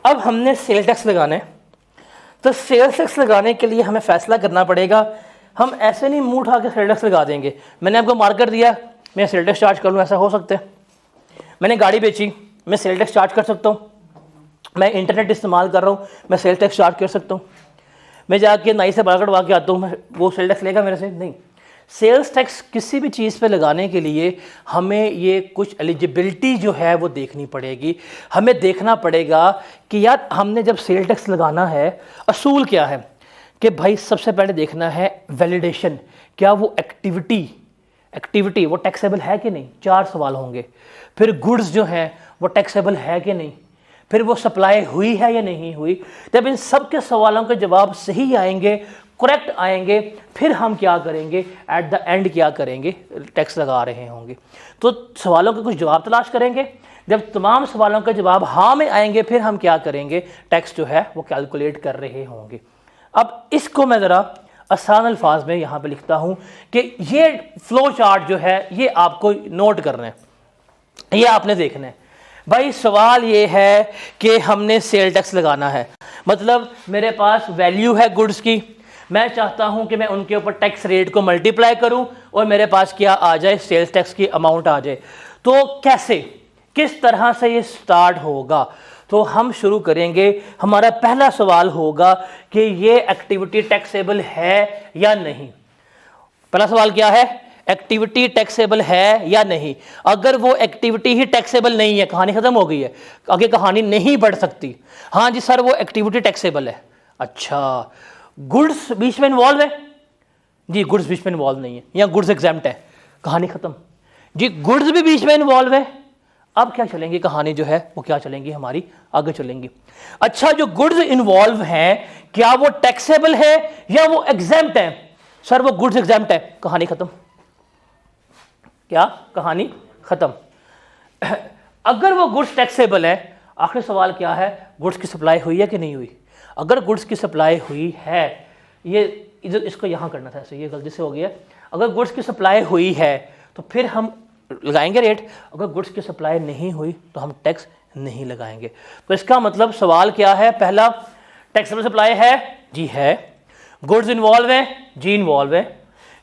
अब हमने sale tax लगाना है, तो सेल्स टैक्स लगाने के लिए हमें फैसला करना पड़ेगा। हम ऐसे नहीं मुंह उठा के सेल टैक्स लगा देंगे। मैंने आपको मार्केट दिया, मैं सेल टैक्स चार्ज कर लूँ, ऐसा हो सकता है? मैंने गाड़ी बेची, मैं सेल टैक्स चार्ज कर सकता हूँ? मैं इंटरनेट इस्तेमाल कर रहा हूँ, मैं सेल टैक्स चार्ज कर सकता हूँ? मैं जाके नाई से बाल कटवा के आता हूँ, मैं वो सेल टैक्स लेगा मेरे से? नहीं। सेल्स टैक्स किसी भी चीज़ पे लगाने के लिए हमें ये कुछ एलिजिबिलिटी जो है वो देखनी पड़ेगी। हमें देखना पड़ेगा कि यार हमने जब सेल टैक्स लगाना है, असूल क्या है कि भाई सबसे पहले देखना है वैलिडेशन, क्या वो एक्टिविटी वो टैक्सेबल है कि नहीं, 4 सवाल होंगे। फिर गुड्स जो हैं वो टैक्सेबल है कि नहीं, फिर वो सप्लाई हुई है या नहीं हुई। जब इन सब के सवालों के जवाब सही आएंगे, करेक्ट आएंगे, फिर हम क्या करेंगे, एट द एंड क्या करेंगे, टैक्स लगा रहे होंगे। तो सवालों के कुछ जवाब तलाश करेंगे, जब तमाम सवालों के जवाब हाँ में आएंगे, फिर हम क्या करेंगे, टैक्स जो है वो कैलकुलेट कर रहे होंगे। अब इसको मैं ज़रा आसान अल्फाज में यहाँ पे लिखता हूँ कि ये फ्लो चार्ट जो है ये आपको नोट करना है, ये आपने देखना है। भाई सवाल ये है कि हमने सेल टैक्स लगाना है, मतलब मेरे पास वैल्यू है गुड्स की, मैं चाहता हूं कि मैं उनके ऊपर टैक्स रेट को मल्टीप्लाई करूं और मेरे पास क्या आ जाए, सेल्स टैक्स की अमाउंट आ जाए। तो कैसे, किस तरह से ये स्टार्ट होगा? तो हम शुरू करेंगे, हमारा पहला सवाल होगा कि ये एक्टिविटी टैक्सेबल है या नहीं। पहला सवाल क्या है, एक्टिविटी टैक्सेबल है या नहीं। अगर वो एक्टिविटी ही टैक्सेबल नहीं है, कहानी खत्म हो गई है, आगे कहानी नहीं बढ़ सकती। हाँ जी सर वो एक्टिविटी टैक्सेबल है, अच्छा गुड्स बीच में इन्वॉल्व है जी, गुड्स बीच में इन्वॉल्व नहीं है, या गुड्स एग्जेम्प्ट है, कहानी खत्म जी। गुड्स भी बीच में इन्वॉल्व है, अब क्या चलेंगी कहानी जो है वो क्या चलेंगी, हमारी आगे चलेंगी। अच्छा जो गुड्स इन्वॉल्व हैं क्या वो टैक्सेबल है या वो एग्जेम्प्ट है? सर वो गुड्स एग्जेम्प्ट है, कहानी खत्म, क्या कहानी खत्म। अगर वो गुड्स टैक्सेबल है, आखिरी सवाल क्या है, गुड्स की सप्लाई हुई है कि नहीं हुई। अगर गुड्स की सप्लाई हुई है, ये इसको यहाँ करना था, ये गलती से हो गया। अगर गुड्स की सप्लाई हुई है तो फिर हम लगाएंगे रेट, अगर गुड्स की सप्लाई नहीं हुई तो हम टैक्स नहीं लगाएंगे। तो इसका मतलब सवाल क्या है, पहला टैक्सेबल सप्लाई है जी है, गुड्स इन्वॉल्व है जी इन्वॉल्व है,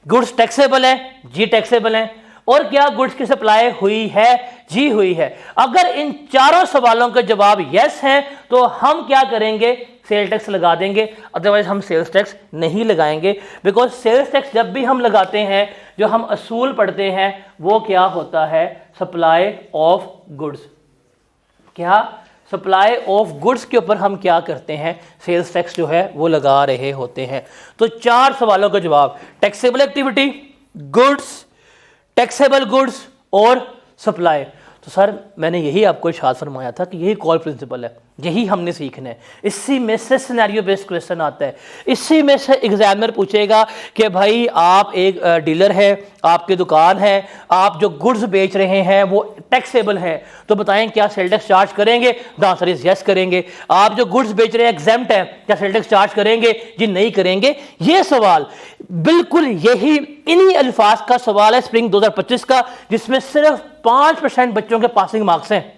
गुड्स टैक्सेबल है जी टैक्सेबल है, और क्या गुड्स की सप्लाई हुई है जी हुई है। अगर इन चारों सवालों के जवाब यस हैं तो हम क्या करेंगे, सेल टैक्स लगा देंगे, अदरवाइज हम सेल्स टैक्स नहीं लगाएंगे। बिकॉज सेल्स टैक्स जब भी हम लगाते हैं, जो हम असूल पढ़ते हैं वो क्या होता है, सप्लाई ऑफ गुड्स। क्या सप्लाई ऑफ गुड्स के ऊपर हम क्या करते हैं, सेल्स टैक्स जो है वो लगा रहे होते हैं। तो 4 सवालों का जवाब, taxable activity, goods, taxable goods और सप्लाई। तो सर मैंने यही आपको इरशाद फरमाया था कि यही कॉल प्रिंसिपल है, यही हमने सीखना है। इसी में से सिनेरियो बेस्ड क्वेश्चन आता है, इसी में से एग्जामिनर पूछेगा कि भाई आप एक डीलर है, आपकी दुकान है, आप जो गुड्स बेच रहे हैं वो टैक्सेबल है, तो बताएं क्या सेल टैक्स चार्ज करेंगे। द आंसर इज यस करेंगे। आप जो गुड्स बेच रहे हैं एग्जेम्प्ट है, क्या सेल टैक्स चार्ज करेंगे जी नहीं करेंगे। ये सवाल बिल्कुल यही इन्हीं अल्फाज का सवाल है स्प्रिंग 2025 का, जिसमें सिर्फ 5% बच्चों के पासिंग मार्क्स हैं,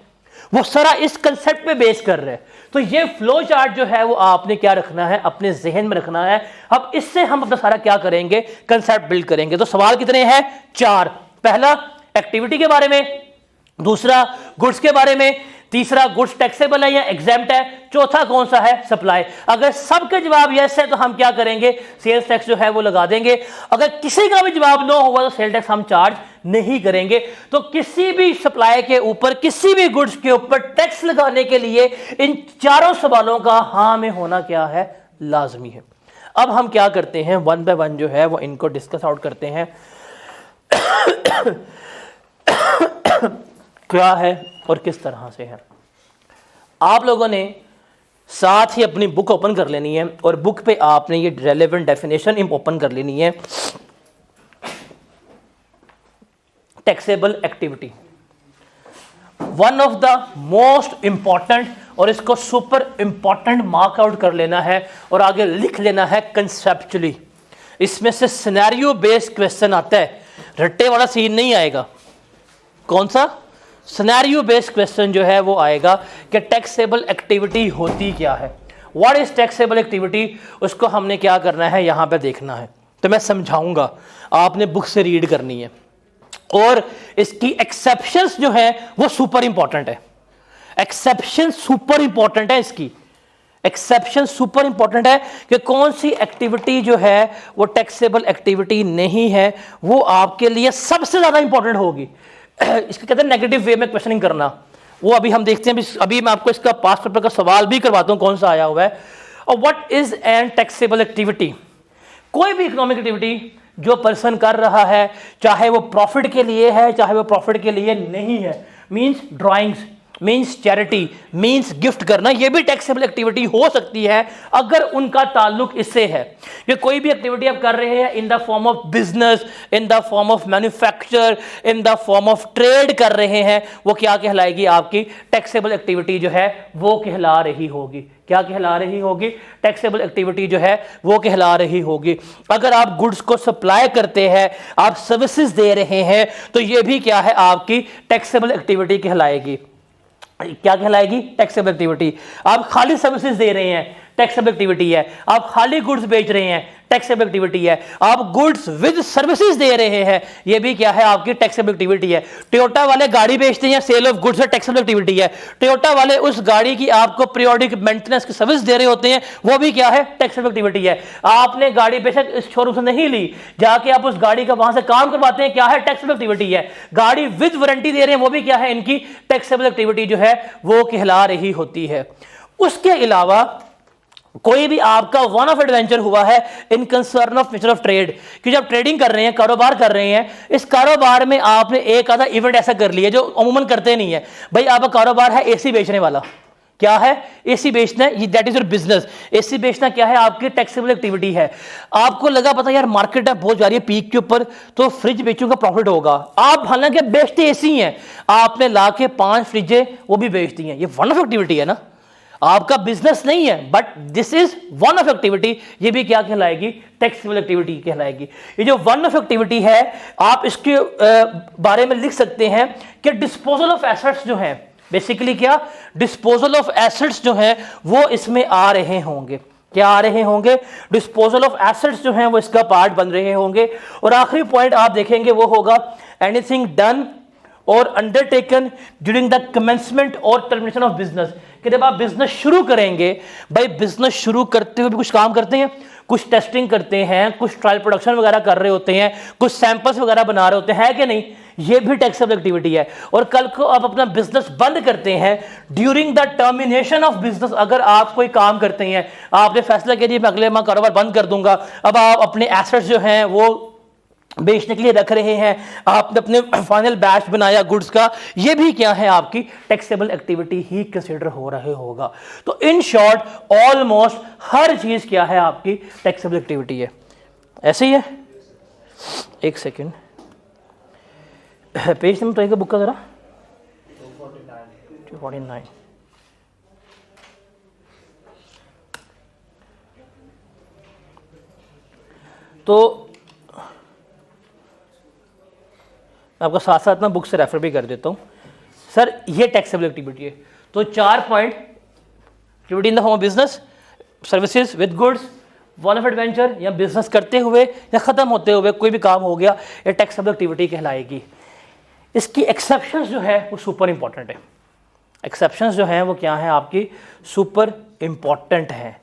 वो सारा इस कंसेप्ट पे बेस कर रहे हैं। तो ये फ्लो चार्ट जो है वो आपने क्या रखना है, अपने जहन में रखना है। अब इससे हम अपना सारा क्या करेंगे, कंसेप्ट बिल्ड करेंगे। तो सवाल कितने हैं, 4। पहला एक्टिविटी के बारे में, दूसरा गुड्स के बारे में, तीसरा गुड्स टैक्सेबल है या एग्जेम्प्ट है, चौथा कौन सा है, सप्लाई। अगर सबके जवाब यस है तो हम क्या करेंगे, सेल्स टैक्स जो है वो लगा देंगे। अगर किसी का भी जवाब नो होगा तो सेल टैक्स हम चार्ज नहीं करेंगे। तो किसी भी सप्लाई के ऊपर, किसी भी गुड्स के ऊपर टैक्स लगाने के लिए इन चारों सवालों का हाँ में होना क्या है, लाजमी है। अब हम क्या करते हैं, 1 बाय 1 जो है वो इनको डिस्कस आउट करते हैं क्या है और किस तरह से है। आप लोगों ने साथ ही अपनी बुक ओपन कर लेनी है और बुक पे आपने ये रेलेवेंट डेफिनेशन ओपन कर लेनी है। Taxable activity one of the most important, और इसको सुपर इंपॉर्टेंट मार्क आउट कर लेना है और आगे लिख लेना है कंसेप्चुअली। इसमें से सिनेरियो बेस्ड क्वेश्चन आता है, रट्टे वाला सीन नहीं आएगा। कौन सा, सिनेरियो बेस्ड क्वेश्चन जो है वो आएगा कि टैक्सेबल एक्टिविटी होती क्या है, व्हाट इज टैक्सेबल एक्टिविटी, उसको हमने क्या करना है यहाँ पे देखना है। तो मैं समझाऊंगा, आपने बुक से रीड करनी है, और इसकी एक्सेप्शंस जो है वो सुपर इंपॉर्टेंट है। एक्सेप्शन सुपर इंपॉर्टेंट है, इसकी एक्सेप्शन सुपर इंपॉर्टेंट है कि कौन सी एक्टिविटी जो है वो टैक्सेबल एक्टिविटी नहीं है, वो आपके लिए सबसे ज्यादा इंपॉर्टेंट होगी। इसको कहते हैं नेगेटिव वे में क्वेश्चनिंग करना, वो अभी हम देखते हैं। अभी मैं आपको इसका पास्ट पेपर का सवाल भी करवाता हूं कौन सा आया हुआ है। और what is an taxable activity, कोई भी इकोनॉमिक एक्टिविटी जो पर्सन कर रहा है, चाहे वो प्रॉफिट के लिए है चाहे वो प्रॉफिट के लिए नहीं है, means drawings, means charity, means gift करना, ये भी टैक्सेबल एक्टिविटी हो सकती है अगर उनका ताल्लुक इससे है कि कोई भी एक्टिविटी आप कर रहे हैं in the form of business, in the form of manufacture, in the form of trade कर रहे हैं, वो क्या कहलाएगी, आपकी टैक्सेबल एक्टिविटी जो है वो कहला रही होगी। क्या कहला रही होगी, टैक्सेबल एक्टिविटी जो है वो कहला रही होगी। अगर आप गुड्स को सप्लाई करते हैं, आप सर्विसेज दे रहे हैं, तो ये भी क्या है, आपकी टैक्सेबल एक्टिविटी कहलाएगी। क्या कहलाएगी, टैक्सेबल एक्टिविटी। आप खाली सर्विसेज दे रहे हैं, टैक्सेबल एक्टिविटी है। आप खाली गुड्स बेच रहे हैं, टैक्सेबल एक्टिविटी है। आप गुड्स विद सर्विसेज दे रहे हैं, ये भी क्या है, आपकी टैक्सेबल एक्टिविटी है। टोयोटा वाले गाड़ी बेचते हैं, सेल ऑफ गुड्स है, टैक्सेबल एक्टिविटी है। टोयोटा वाले उस गाड़ी की आपको पीरियोडिक मेंटेनेंस की सर्विस दे रहे होते हैं, वो भी क्या है, टैक्सेबल एक्टिविटी है। आपने गाड़ी बेशक इस शोरूम से नहीं ली, जाके आप उस गाड़ी का वहां से काम करवाते हैं, क्या है, टैक्सेबल एक्टिविटी है। गाड़ी विद वारंटी दे रहे हैं, वो भी क्या है, इनकी टैक्सेबल एक्टिविटी जो है वो कहला रही होती है। उसके अलावा कोई भी आपका वन ऑफ एडवेंचर हुआ है इन concern of nature of trade, कि जब ट्रेडिंग कर रहे हैं, कारोबार कर रहे हैं, इस कारोबार में आपने एक आधा इवेंट ऐसा कर लिया जो अमूमन करते नहीं है। भाई आपका कारोबार है एसी बेचने वाला, क्या है, एसी बेचना, that is your business. AC बेचना क्या है, आपकी टैक्सेबल एक्टिविटी है। आपको लगा पता यार मार्केट है बहुत जा रही है पीक के ऊपर, तो फ्रिज बेचूंगा प्रॉफिट होगा। आप हालांकि बेचते एसी हैं, आपने ला के 5 फ्रिजें वो भी बेच दी हैं, ये वन ऑफ एक्टिविटी है ना, आपका बिजनेस नहीं है, but this is one of activity, ये भी क्या कहलाएगी, टैक्सेबल एक्टिविटी कहलाएगी। ये जो वन ऑफ एक्टिविटी है, आप इसके बारे में लिख सकते हैं कि डिस्पोजल ऑफ एसेट्स जो हैं, बेसिकली क्या, डिस्पोजल ऑफ एसेट्स जो हैं वो इसमें आ रहे होंगे। क्या आ रहे होंगे, डिस्पोजल ऑफ एसेट्स जो हैं वो इसका पार्ट बन रहे होंगे। और आखिरी पॉइंट आप देखेंगे वो होगा एनीथिंग डन और अंडरटेकन ड्यूरिंग द कमेंसमेंट और टर्मिनेशन ऑफ बिजनेस, कि जब आप बिजनेस शुरू करेंगे, भाई बिजनेस शुरू करते हुए भी कुछ काम करते हैं, कुछ टेस्टिंग करते हैं, कुछ ट्रायल प्रोडक्शन वगैरह कर रहे होते हैं, कुछ सैंपल्स वगैरह बना रहे होते हैं, है कि नहीं, ये भी टैक्सेबल एक्टिविटी है। और कल को आप अपना बिजनेस बंद करते हैं, during the termination of business, अगर आप कोई काम करते हैं, आपने फैसला किया जी मैं अगले माह कारोबार बंद कर दूंगा, अब आप अपने एसेट्स जो हैं वो बेचने के लिए रख रहे हैं, आपने अपने फाइनल बैच बनाया गुड्स का, ये भी क्या है, आपकी टैक्सेबल एक्टिविटी ही कंसीडर हो रहे होगा। तो इन शॉर्ट ऑलमोस्ट हर चीज क्या है, आपकी टैक्सेबल एक्टिविटी है। ऐसे ही है, एक सेकेंड, पेज नंबर तो एक बुक का जरा 249। तो आपको साथ साथ ना बुक से रेफर भी कर देता हूँ। सर ये टैक्सेबल एक्टिविटी है, तो 4 point, activity in the form of business, services with goods, one of adventure, या बिजनेस करते हुए या ख़त्म होते हुए कोई भी काम हो गया, ये टैक्सेबल एक्टिविटी कहलाएगी। इसकी एक्सेप्शंस जो है वो सुपर इंपॉर्टेंट है। एक्सेप्शंस जो हैं वो क्या है, आपकी सुपर इंपॉर्टेंट हैं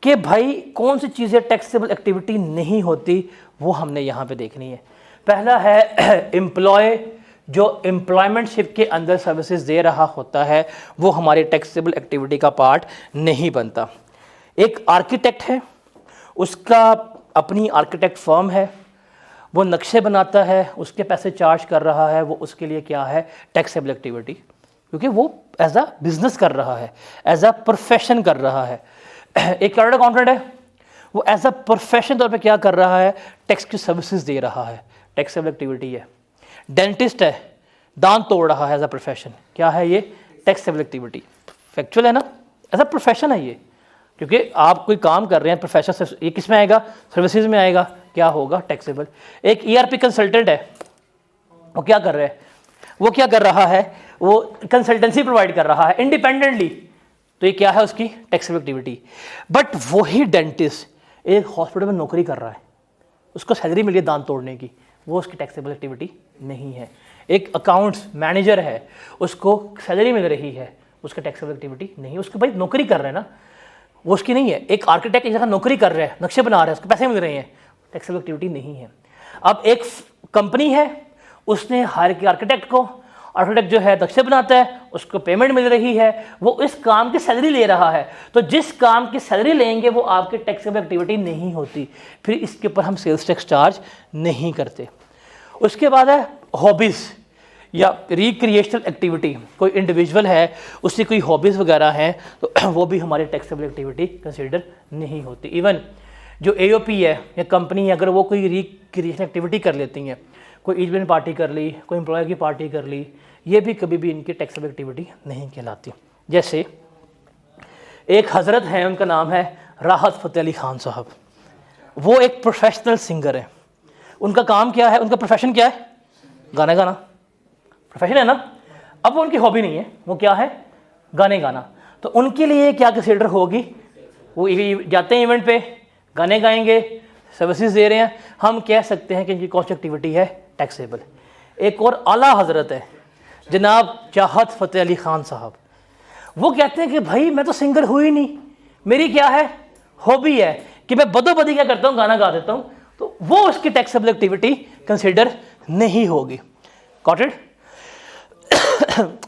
कि भाई कौन सी चीज़ें टैक्सेबल एक्टिविटी नहीं होती, वो हमने यहाँ पे देखनी है। पहला है एम्प्लॉय, जो एम्प्लॉयमेंटशिप के अंदर सर्विसेज दे रहा होता है वो हमारी टैक्सेबल एक्टिविटी का पार्ट नहीं बनता। एक आर्किटेक्ट है, उसका अपनी आर्किटेक्ट फर्म है, वो नक्शे बनाता है, उसके पैसे चार्ज कर रहा है, वो उसके लिए क्या है, टैक्सेबल एक्टिविटी, क्योंकि वो एज अ बिजनेस कर रहा है, एज अ प्रोफेशन कर रहा है। एक चार्टर्ड अकाउंटेंट है, वो एज अ प्रोफेशन तौर पे क्या कर रहा है, टैक्स की सर्विसेज दे रहा है, टैक्सेबल एक्टिविटी है। डेंटिस्ट है, दांत तोड़ रहा है एज अ प्रोफेशन, क्या है ये, टैक्सेबल एक्टिविटी। फैक्चुअल है ना, एज अ प्रोफेशन है ये, क्योंकि आप कोई काम कर रहे हैं प्रोफेशन से, ये किस में आएगा, सर्विसेज में आएगा, क्या होगा, टैक्सेबल। एक ERP कंसल्टेंट है, वो क्या कर रहा है, वो क्या कर रहा है, वो कंसल्टेंसी प्रोवाइड कर रहा है इंडिपेंडेंटली, तो ये क्या है उसकी टैक्सेबल एक्टिविटी। बट वही डेंटिस्ट एक हॉस्पिटल में नौकरी कर रहा है, उसको सैलरी मिली है दांत तोड़ने की, वो उसकी टैक्सेबल एक्टिविटी नहीं है। एक अकाउंट्स मैनेजर है, उसको सैलरी मिल रही है, उसका टैक्सेबल एक्टिविटी नहीं, उसके भाई नौकरी कर रहे हैं ना, वो उसकी नहीं है। एक आर्किटेक्ट एक जगह नौकरी कर रहा है, नक्शे बना रहा है, उसको पैसे मिल रहे हैं, टैक्सेबल एक्टिविटी नहीं है। अब एक कंपनी है, उसने हायर किया आर्किटेक्ट को, आर्किटेक्ट जो है नक्शे बनाता है, उसको पेमेंट मिल रही है, वो इस काम की सैलरी ले रहा है, तो जिस काम की सैलरी लेंगे वो आपकी टैक्सेबल एक्टिविटी नहीं होती, फिर इसके ऊपर हम सेल्स टैक्स चार्ज नहीं करते। उसके बाद है हॉबीज़ या रिक्रिएशनल एक्टिविटी, कोई इंडिविजुअल है उसकी कोई हॉबीज़ वगैरह हैं तो वो भी हमारी टैक्सेबल एक्टिविटी कंसिडर नहीं होती। इवन जो AOP है या कंपनी है, अगर वो कोई रिक्रिएशनल एक्टिविटी कर लेती हैं, कोई इवेंट पार्टी कर ली, कोई एम्प्लॉयर की पार्टी कर ली, ये भी कभी भी इनकी टैक्सेबल एक्टिविटी नहीं कहलाती। जैसे एक हज़रत हैं, उनका नाम है राहत फ़तेह अली खान साहब, वो एक प्रोफेशनल सिंगर है। उनका काम क्या है, उनका प्रोफेशन क्या है, गाना गाना, प्रोफेशन है ना। अब वो उनकी हॉबी नहीं है, वो क्या है, गाने गाना। तो उनके लिए क्या कंसिडर होगी, वो जाते हैं इवेंट पे, गाने गाएंगे, सर्विसेज दे रहे हैं, हम कह सकते हैं कि इनकी कौन सी एक्टिविटी है, टैक्सेबल। एक और आला हजरत है जनाब चाहत फ़तेह अली खान साहब, वो कहते हैं कि भाई मैं तो सिंगर हुई नहीं, मेरी क्या है, हॉबी है कि मैं बदोबदी क्या करता हूँ, गाना गा देता हूँ, तो वो उसकी टैक्सेबल एक्टिविटी कंसिडर नहीं होगी। Got it.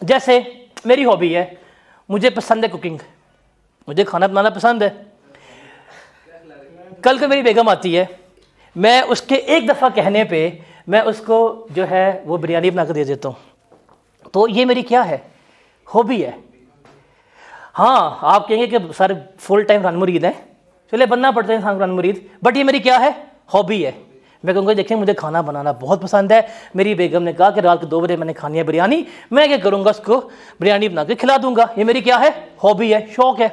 जैसे मेरी हॉबी है, मुझे पसंद है कुकिंग, मुझे खाना बनाना पसंद है। कल को मेरी बेगम आती है, मैं उसके एक दफ़ा कहने पे मैं उसको जो है वो बिरयानी बना कर दे देता हूँ, तो ये मेरी क्या है, हॉबी है। हाँ, आप कहेंगे कि सर फुल टाइम कुरान मुरीद है, चले बनना पड़ता है इंसान कुरान मुरीद, बट ये मेरी क्या है, हॉबी है। मैं कहूँगा देखें मुझे खाना बनाना बहुत पसंद है, मेरी बेगम ने कहा कि रात को 2 बजे मैंने खानी है बिरयानी, मैं क्या करूँगा, उसको बिरयानी बना के खिला दूंगा, ये मेरी क्या है, हॉबी है, शौक़ है।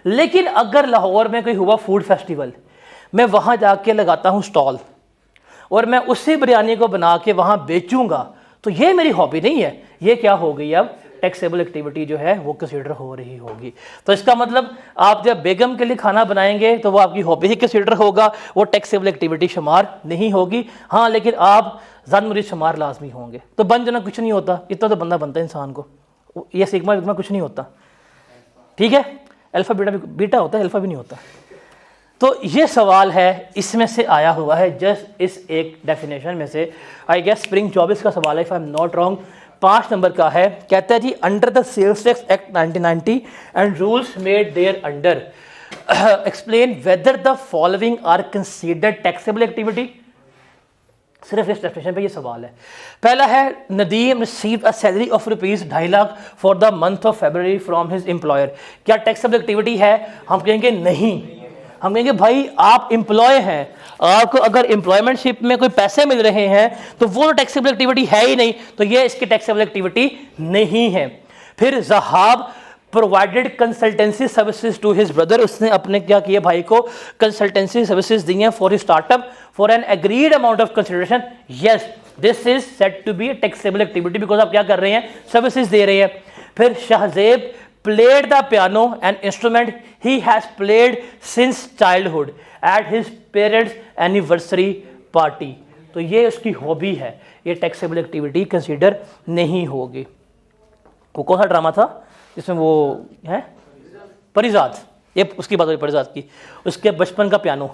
लेकिन अगर लाहौर में कोई हुआ फूड फेस्टिवल, मैं वहाँ जाके लगाता हूँ स्टॉल और मैं उसी बिरयानी को बना के वहाँ बेचूंगा, तो ये मेरी हॉबी नहीं है, ये क्या हो गई, अब टैक्सेबल एक्टिविटी जो है वो कंसीडर हो रही होगी। तो इसका मतलब आप जब बेगम के लिए खाना बनाएंगे तो वो आपकी हॉबी ही कंसीडर होगा, वो टैक्सेबल एक्टिविटी शुमार नहीं होगी। हाँ, लेकिन आप ज़ान मुरीद शुमार लाजमी होंगे। तो बन जाना कुछ नहीं होता, इतना तो बंदा बनता है इंसान को, ये सिग्मा विग्मा कुछ नहीं होता, ठीक है। अल्फ़ा बीटा होता है, अल्फ़ा भी नहीं होता। तो ये सवाल है, इसमें से आया हुआ है, जस्ट इस एक डेफिनेशन में से। आई गेस स्प्रिंग 24 का सवाल है, if I am not wrong, 5 number का है। कहता है जी, under the sales tax act 1990 and rules made there under explain whether the following are considered taxable activity. सिर्फ इस डेफिनेशन पे ये सवाल है। पहला है, Nadeem received a salary of ₹2.5 lakh for the month of February from his employer. क्या taxable activity है? हम कहेंगे नहीं। हम कहेंगे भाई आप एम्प्लॉय हैं, आपको अगर एम्प्लॉयमेंटशिप में कोई पैसे मिल रहे हैं तो वो टैक्सेबल एक्टिविटी है ही नहीं, तो ये इसकी टैक्सेबल एक्टिविटी नहीं है। फिर Zahab provided consultancy services to his brother, उसने अपने क्या किया, भाई को कंसल्टेंसी सर्विसेज दी हैं for his startup for an agreed amount of consideration. Yes, this is set to be a taxable activity because आप क्या कर रहे हैं, सर्विसेज दे रहे हैं। फिर Shahzeb played the piano, an instrument he has played since childhood at his parents' anniversary party। तो ये उसकी हॉबी है, ये टैक्सेबल एक्टिविटी कंसीडर नहीं होगी। वो कौन सा ड्रामा था जिसमें वो है परिजात, ये उसकी बात हुई परिजात की। उसके बचपन का पियानो,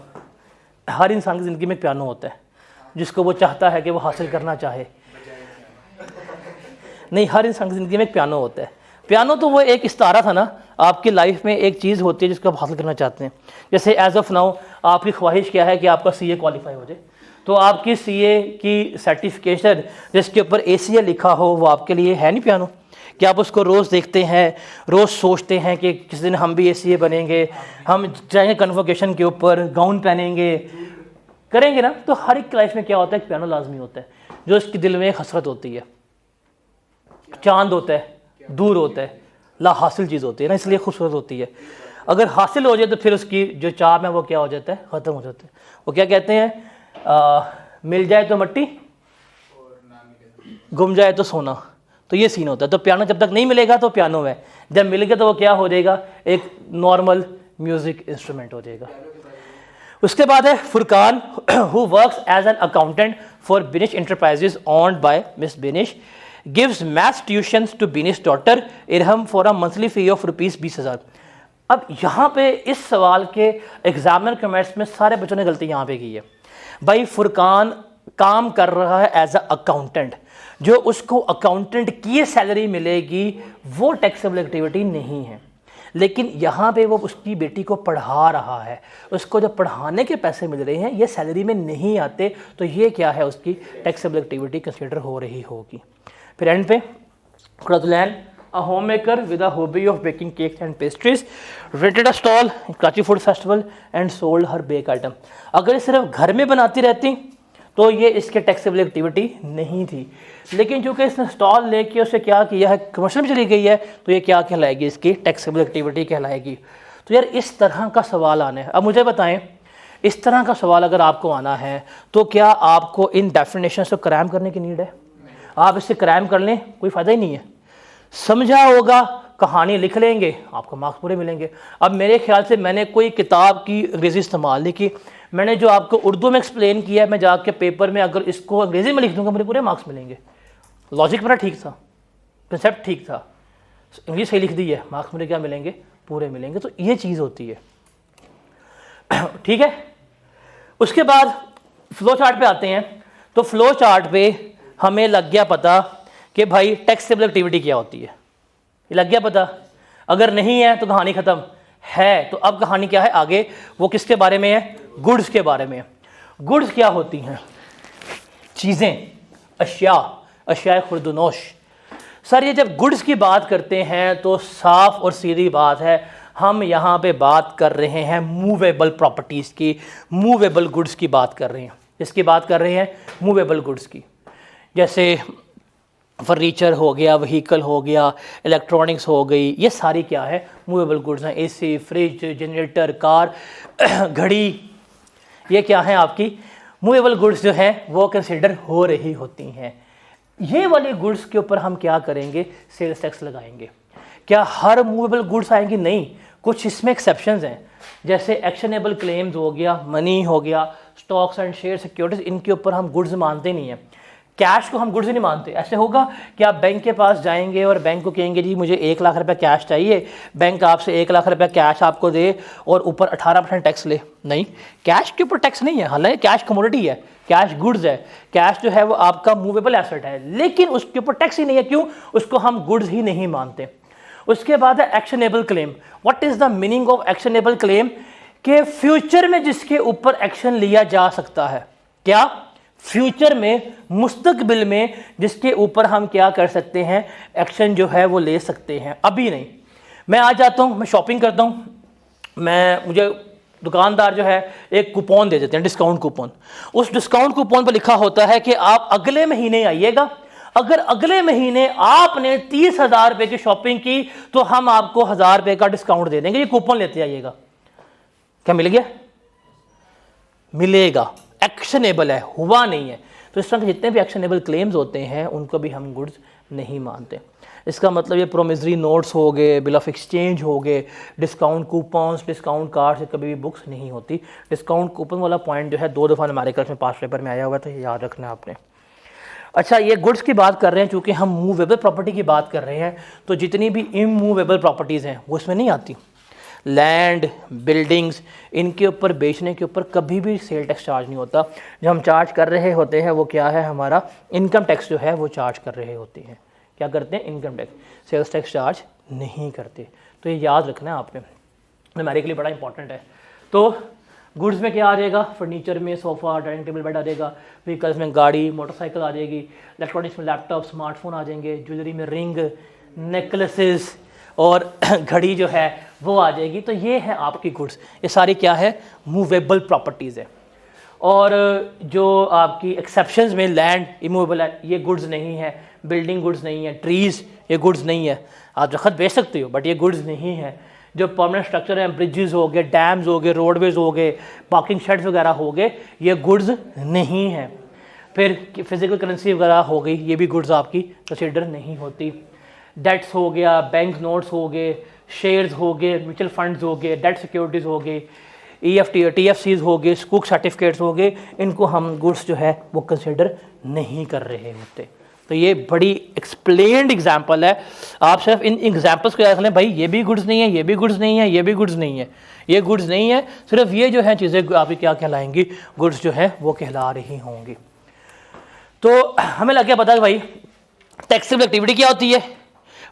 हर इंसान की ज़िंदगी में पियानो होता है जिसको वो चाहता है कि वो हासिल करना चाहे। नहीं, हर इंसान की ज़िंदगी में एक पियानो होता है। पियानो तो वो एक इस्तारा था ना, आपकी लाइफ में एक चीज़ होती है जिसको आप हासिल करना चाहते हैं। जैसे एज ऑफ नाउ आपकी ख्वाहिश क्या है कि आपका CA क्वालिफाई हो जाए, तो आपकी CA की सर्टिफिकेशन जिसके ऊपर ACA लिखा हो वो आपके लिए है नहीं पियानो, कि आप उसको रोज़ देखते हैं, रोज़ सोचते हैं कि किस दिन हम भी ACA बनेंगे, हम जाएंगे कन्वोकेशन के ऊपर, गाउन पहनेंगे, करेंगे ना। तो हर एक लाइफ में क्या होता है, एक पियानो लाजमी होता है जो उसके दिल में एक हसरत होती है। चांद होता है, दूर होता है, ला हासिल चीज़ होती है ना, इसलिए खूबसूरत होती है। अगर हासिल हो जाए तो फिर उसकी जो चाम है वो क्या हो जाता है, ख़त्म हो जाता है। वो क्या कहते हैं, मिल जाए तो मट्टी, गुम जाए तो सोना। तो ये सीन होता है। तो पियानो जब तक नहीं मिलेगा तो पियानो है, जब मिल गया तो वो क्या हो जाएगा, एक नॉर्मल म्यूजिक इंस्ट्रूमेंट हो जाएगा। उसके बाद है Furqan, who works as an accountant for Binish enterprises owned by miss Binish, gives maths tuitions to Binish daughter Irham for a monthly fee of ₹20,000। अब यहाँ पे इस सवाल के एग्जामिनर कमेंट्स में सारे बच्चों ने गलती यहाँ पे की है। भाई फुरकान काम कर रहा है एज अ अकाउंटेंट, जो उसको अकाउंटेंट की सैलरी मिलेगी वो टैक्सेबल एक्टिविटी नहीं है, लेकिन यहाँ पे वो उसकी बेटी को पढ़ा रहा है, उसको जब पढ़ाने के पैसे मिल रहे हैं ये सैलरी में नहीं आते, तो ये क्या है, उसकी टैक्सेबल एक्टिविटी कंसिडर हो रही होगी। फिर एंड पे खुरातुलैन, a homemaker with a hobby of baking cakes and pastries, rented a stall in Karachi Food Festival and sold her bake item। अगर ये सिर्फ घर में बनाती रहती तो ये इसके टैक्सेबल एक्टिविटी नहीं थी, लेकिन चूंकि इसने स्टॉल लेके उसे क्या किया है, कमर्शियल में चली गई है, तो ये क्या कहलाएगी, इसकी टैक्सेबल एक्टिविटी कहलाएगी। तो यार इस तरह का सवाल आना है। अब मुझे बताएं, इस तरह का सवाल अगर आपको आना है तो क्या आपको इन डेफिनेशन को क्रैम करने की नीड है? आप इससे क्रैम कर लें, कोई फ़ायदा ही नहीं है। समझा होगा, कहानी लिख लेंगे, आपको मार्क्स पूरे मिलेंगे। अब मेरे ख्याल से मैंने कोई किताब की अंग्रेज़ी इस्तेमाल नहीं की, मैंने जो आपको उर्दू में एक्सप्लेन किया है, मैं जाके पेपर में अगर इसको अंग्रेज़ी में लिख दूंगा मुझे पूरे मार्क्स मिलेंगे। लॉजिक मेरा ठीक था, कंसेप्ट ठीक था, इंग्लिश सही लिख दी है, मार्क्स मुझे क्या मिलेंगे, पूरे मिलेंगे। तो ये चीज़ होती है, ठीक है। उसके बाद फ्लो चार्ट पे आते हैं। तो फ्लो चार्ट पे हमें लग गया पता कि भाई टैक्सेबल एक्टिविटी क्या होती है, ये लग गया पता। अगर नहीं है तो कहानी ख़त्म है। तो अब कहानी क्या है आगे, वो किसके बारे में है, गुड्स के बारे में। गुड्स क्या होती हैं, चीज़ें, अशिया खुर्दनोश। सर ये जब गुड्स की बात करते हैं तो साफ और सीधी बात है, हम यहाँ पे बात कर रहे हैं मूवेबल प्रॉपर्टीज़ की, मूवेबल गुड्स की बात कर रहे हैं। इसकी बात कर रहे हैं मूवेबल गुड्स की, जैसे फर्नीचर हो गया, व्हीकल हो गया, इलेक्ट्रॉनिक्स हो गई, ये सारी क्या है, मूवेबल गुड्स हैं। एसी, फ्रिज, जनरेटर, कार, घड़ी, ये क्या है आपकी मूवेबल गुड्स जो हैं वो कंसिडर हो रही होती हैं। ये वाली गुड्स के ऊपर हम क्या करेंगे, सेल्स टैक्स लगाएंगे। क्या हर मूवेबल गुड्स आएंगी? नहीं, कुछ इसमें एक्सेप्शंस हैं, जैसे एक्शनेबल क्लेम्स हो गया, मनी हो गया, स्टॉक्स एंड शेयर सिक्योरिटीज, इनके ऊपर हम गुड्स मानते नहीं हैं। कैश को हम गुड्स नहीं मानते। ऐसे होगा कि आप बैंक के पास जाएंगे और बैंक को कहेंगे जी मुझे 1 लाख रुपए कैश चाहिए, बैंक आपसे 1 लाख रुपए कैश आपको दे और ऊपर 18% टैक्स ले। नहीं, कैश के ऊपर टैक्स नहीं है। हालांकि कैश कमोडिटी है, कैश गुड्स है, कैश जो है वो आपका मूवेबल एसेट है, लेकिन उसके ऊपर टैक्स ही नहीं है। क्यों? उसको हम गुड्स ही नहीं मानते। उसके बाद है actionable claim. What is the meaning of actionable claim? कि फ्यूचर में जिसके ऊपर एक्शन लिया जा सकता है। क्या? फ्यूचर में, मुस्तकबिल में जिसके ऊपर हम क्या कर सकते हैं, एक्शन जो है वो ले सकते हैं, अभी नहीं। मैं आ जाता हूँ, मैं शॉपिंग करता हूँ, मुझे दुकानदार जो है एक कूपन दे देते हैं, डिस्काउंट कूपन। उस डिस्काउंट कूपन पर लिखा होता है कि आप अगले महीने आइएगा, अगर अगले महीने आपने 30,000 रुपये की शॉपिंग की तो हम आपको 1,000 रुपये का डिस्काउंट दे देंगे, ये कूपन लेते आइएगा। क्या मिल गया? मिलेगा, एक्शनेबल है, हुआ नहीं है। तो इस तरह के जितने भी एक्शनेबल क्लेम्स होते हैं उनको भी हम गुड्स नहीं मानते। इसका मतलब ये प्रोमिसरी नोट्स हो गए, बिल ऑफ एक्सचेंज हो गए, डिस्काउंट कूपन्स, डिस्काउंट कार्ड से कभी भी बुक्स नहीं होती। डिस्काउंट कूपन वाला पॉइंट जो है 2 दफ़ा न्यूमेरिकल्स में पास पेपर में आया हुआ है, तो ये याद रखना आपने। अच्छा, ये गुड्स की बात कर रहे हैं, चूँकि हम मूवेबल प्रॉपर्टी की बात कर रहे हैं, तो जितनी भी इमूवेबल प्रॉपर्टीज़ हैं वो इसमें नहीं आती। लैंड, बिल्डिंग्स, इनके ऊपर बेचने के ऊपर कभी भी सेल टैक्स चार्ज नहीं होता। जो हम चार्ज कर रहे होते हैं वो क्या है, हमारा इनकम टैक्स जो है वो चार्ज कर रहे होते हैं। क्या करते हैं? Income tax. Sales tax charge नहीं करते। तो ये याद रखना है आपने, हमारे के लिए बड़ा इंपॉर्टेंट है। तो गुड्स में क्या आ जाएगा? फर्नीचर में सोफ़ा, डाइनिंग टेबल, बेड आ जाएगा। व्हीकल्स में गाड़ी, मोटरसाइकिल आ जाएगी। इलेक्ट्रॉनिक्स में लैपटॉप, स्मार्टफोन आ जाएंगे। ज्वेलरी में रिंग, नेकलेसेस और घड़ी जो है वो आ जाएगी। तो ये है आपकी गुड्स। ये सारी क्या है? मूवेबल प्रॉपर्टीज़ है। और जो आपकी एक्सेप्शंस में लैंड इमूवेबल है, ये गुड्स नहीं है। बिल्डिंग गुड्स नहीं है। ट्रीज़, ये गुड्स नहीं है। आप दरख्त बेच सकते हो बट ये गुड्स नहीं है। जो परमानेंट स्ट्रक्चर हैं, ब्रिजेस हो गए, डैम्स हो गए, रोडवेज हो गए, पार्किंग शेड्स वगैरह हो गए, ये गुड्स नहीं है। फिर फिजिकल करेंसी वगैरह हो गई, ये भी गुड्स आपकी कंसिडर नहीं होती। डेट्स हो गया, बैंक नोट्स हो गए, शेयर्स हो गए, म्यूचुअल फंड्स हो गए, डेट सिक्योरिटीज़ हो गए, TFCs हो गए, स्कूक सर्टिफिकेट्स हो गए, इनको हम गुड्स जो है वो कंसिडर नहीं कर रहे होते। तो ये बड़ी एक्सप्लेन्ड एग्जाम्पल है, आप सिर्फ इन एग्जाम्पल्स को याद रखें, भाई ये भी गुड्स नहीं है, ये भी गुड्स नहीं है, ये भी गुड्स नहीं है, ये गुड्स नहीं है, सिर्फ ये जो है चीज़ें आपकी क्या कहलाएंगी, गुड्स जो है वो कहला रही होंगी। तो हमें लग गया पता है भाई टैक्सेबल एक्टिविटी क्या होती है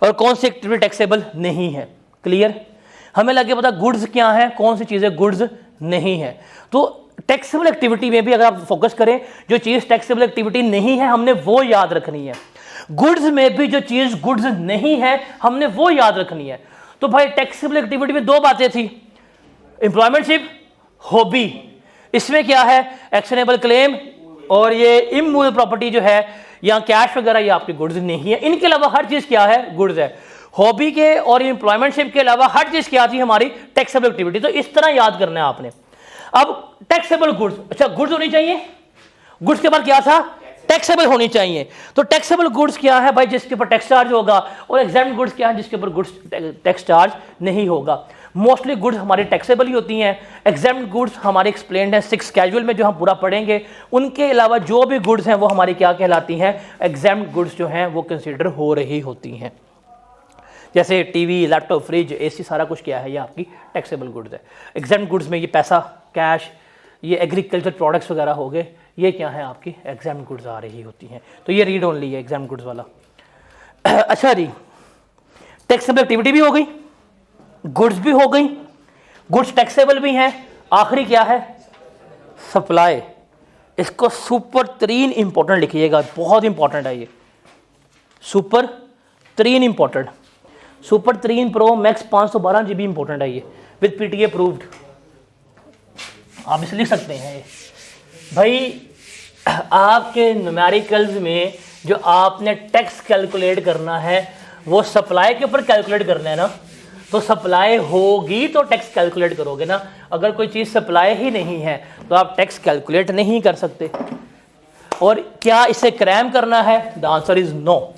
और कौन सी एक्टिविटी टैक्सेबल नहीं है, क्लियर। हमें लग गया पता गुड्स क्या है, कौन सी चीज़ें गुड्स नहीं है। तो टैक्सेबल एक्टिविटी में भी अगर आप फोकस करें, जो चीज़ टैक्सेबल एक्टिविटी नहीं है हमने वो याद रखनी है, गुड्स में भी जो चीज़ गुड्स नहीं है हमने वो याद रखनी है। तो भाई टैक्सेबल एक्टिविटी में दो बातें थी, एम्प्लॉयमेंटशिप, हॉबी। इसमें क्या है, एक्शनेबल क्लेम और ये इमूवेबल प्रॉपर्टी जो है या कैश वगैरह ये आपकी गुड्स नहीं है। इनके अलावा हर चीज़ क्या है, गुड्स है। हॉबी के और एम्प्लॉयमेंटशिप के अलावा हर चीज़ क्या थी, हमारी टैक्सेबल एक्टिविटी। तो इस तरह याद करना है आपने। अब टैक्सेबल गुड्स, अच्छा गुड्स होनी चाहिए, गुड्स के बाद क्या था, टैक्सेबल होनी चाहिए। तो टैक्सेबल गुड्स क्या है भाई, जिसके ऊपर टैक्स चार्ज होगा, और एग्जैम्प्ट गुड्स क्या है, जिसके ऊपर गुड्स टैक्स चार्ज नहीं होगा। मोस्टली गुड्स हमारी टैक्सेबल ही होती हैं। एग्जैम्प्ट गुड्स हमारे एक्सप्लेन्ड हैं 6 कैजुअल में जो हम पूरा पढ़ेंगे। उनके अलावा जो भी गुड्स हैं वो हमारी क्या कहलाती हैं, एग्जैम्प्ट गुड्स जो हैं वो कंसिडर हो रही होती हैं। जैसे टीवी, लैपटॉप, फ्रिज, AC सारा कुछ क्या है, ये आपकी टैक्सेबल गुड्स है। एग्जैम्प्ट गुड्स में ये पैसा, कैश, ये एग्रीकल्चर प्रोडक्ट्स वगैरह हो गए, ये क्या है आपकी एग्जैम्प्ट गुड्स आ रही होती हैं। तो ये रीड ओनली है एग्जैम्प्ट गुड्स वाला। अच्छा जी, टैक्सेबल एक्टिविटी भी हो गई, गुड्स भी हो गई, गुड्स टैक्सेबल भी हैं। आखिरी क्या है, सप्लाई। इसको सुपर 3 इंपॉर्टेंट लिखिएगा, बहुत इंपॉर्टेंट है ये, super 3 important. Super 3 pro max 512 GB important है ये, विद PTA अप्रूव्ड। आप इसे लिख सकते हैं ये। भाई आपके न्यूमेरिकल्स में जो आपने टैक्स कैलकुलेट करना है वो सप्लाई के ऊपर कैलकुलेट करना है ना, तो सप्लाई होगी तो टैक्स कैलकुलेट करोगे ना। अगर कोई चीज़ सप्लाई ही नहीं है तो आप टैक्स कैलकुलेट नहीं कर सकते। और क्या इसे क्रैम करना है, the answer is no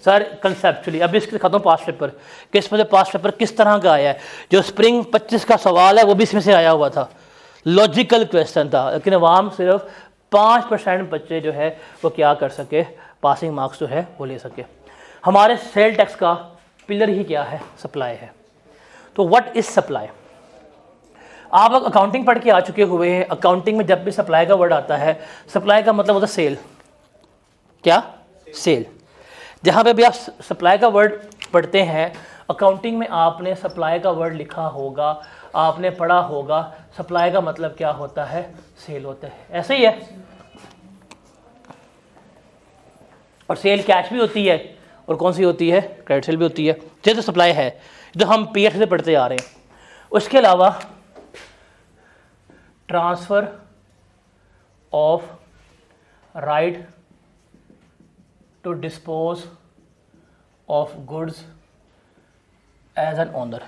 sir, conceptually. अभी इसके खत्म पास्ट पेपर, कि इसमें से पास्ट पेपर किस तरह का आया है। जो स्प्रिंग 25 का सवाल है वो भी इसमें से आया हुआ था, लॉजिकल क्वेश्चन था, लेकिन अवाम सिर्फ 5% बच्चे जो है वो क्या कर सके, पासिंग मार्क्स जो है वो ले सके। हमारे सेल टैक्स का पिलर ही क्या है, सप्लाई है। तो व्हाट इज सप्लाई, आप लोग अकाउंटिंग पढ़ के आ चुके हुए हैं। अकाउंटिंग में जब भी सप्लाई का वर्ड आता है, सप्लाई का मतलब होता है सेल, क्या, सेल। जहाँ पे भी आप सप्लाई का वर्ड पढ़ते हैं अकाउंटिंग में, आपने सप्लाई का वर्ड लिखा होगा, आपने पढ़ा होगा। सप्लाई का मतलब क्या होता है, सेल होता है, ऐसे ही है। और सेल कैश भी होती है, और कौन सी होती है, क्रेडिट सेल भी होती है। ये तो सप्लाई है जो हम PF से पढ़ते आ रहे हैं। उसके अलावा transfer of right to dispose of goods as an owner,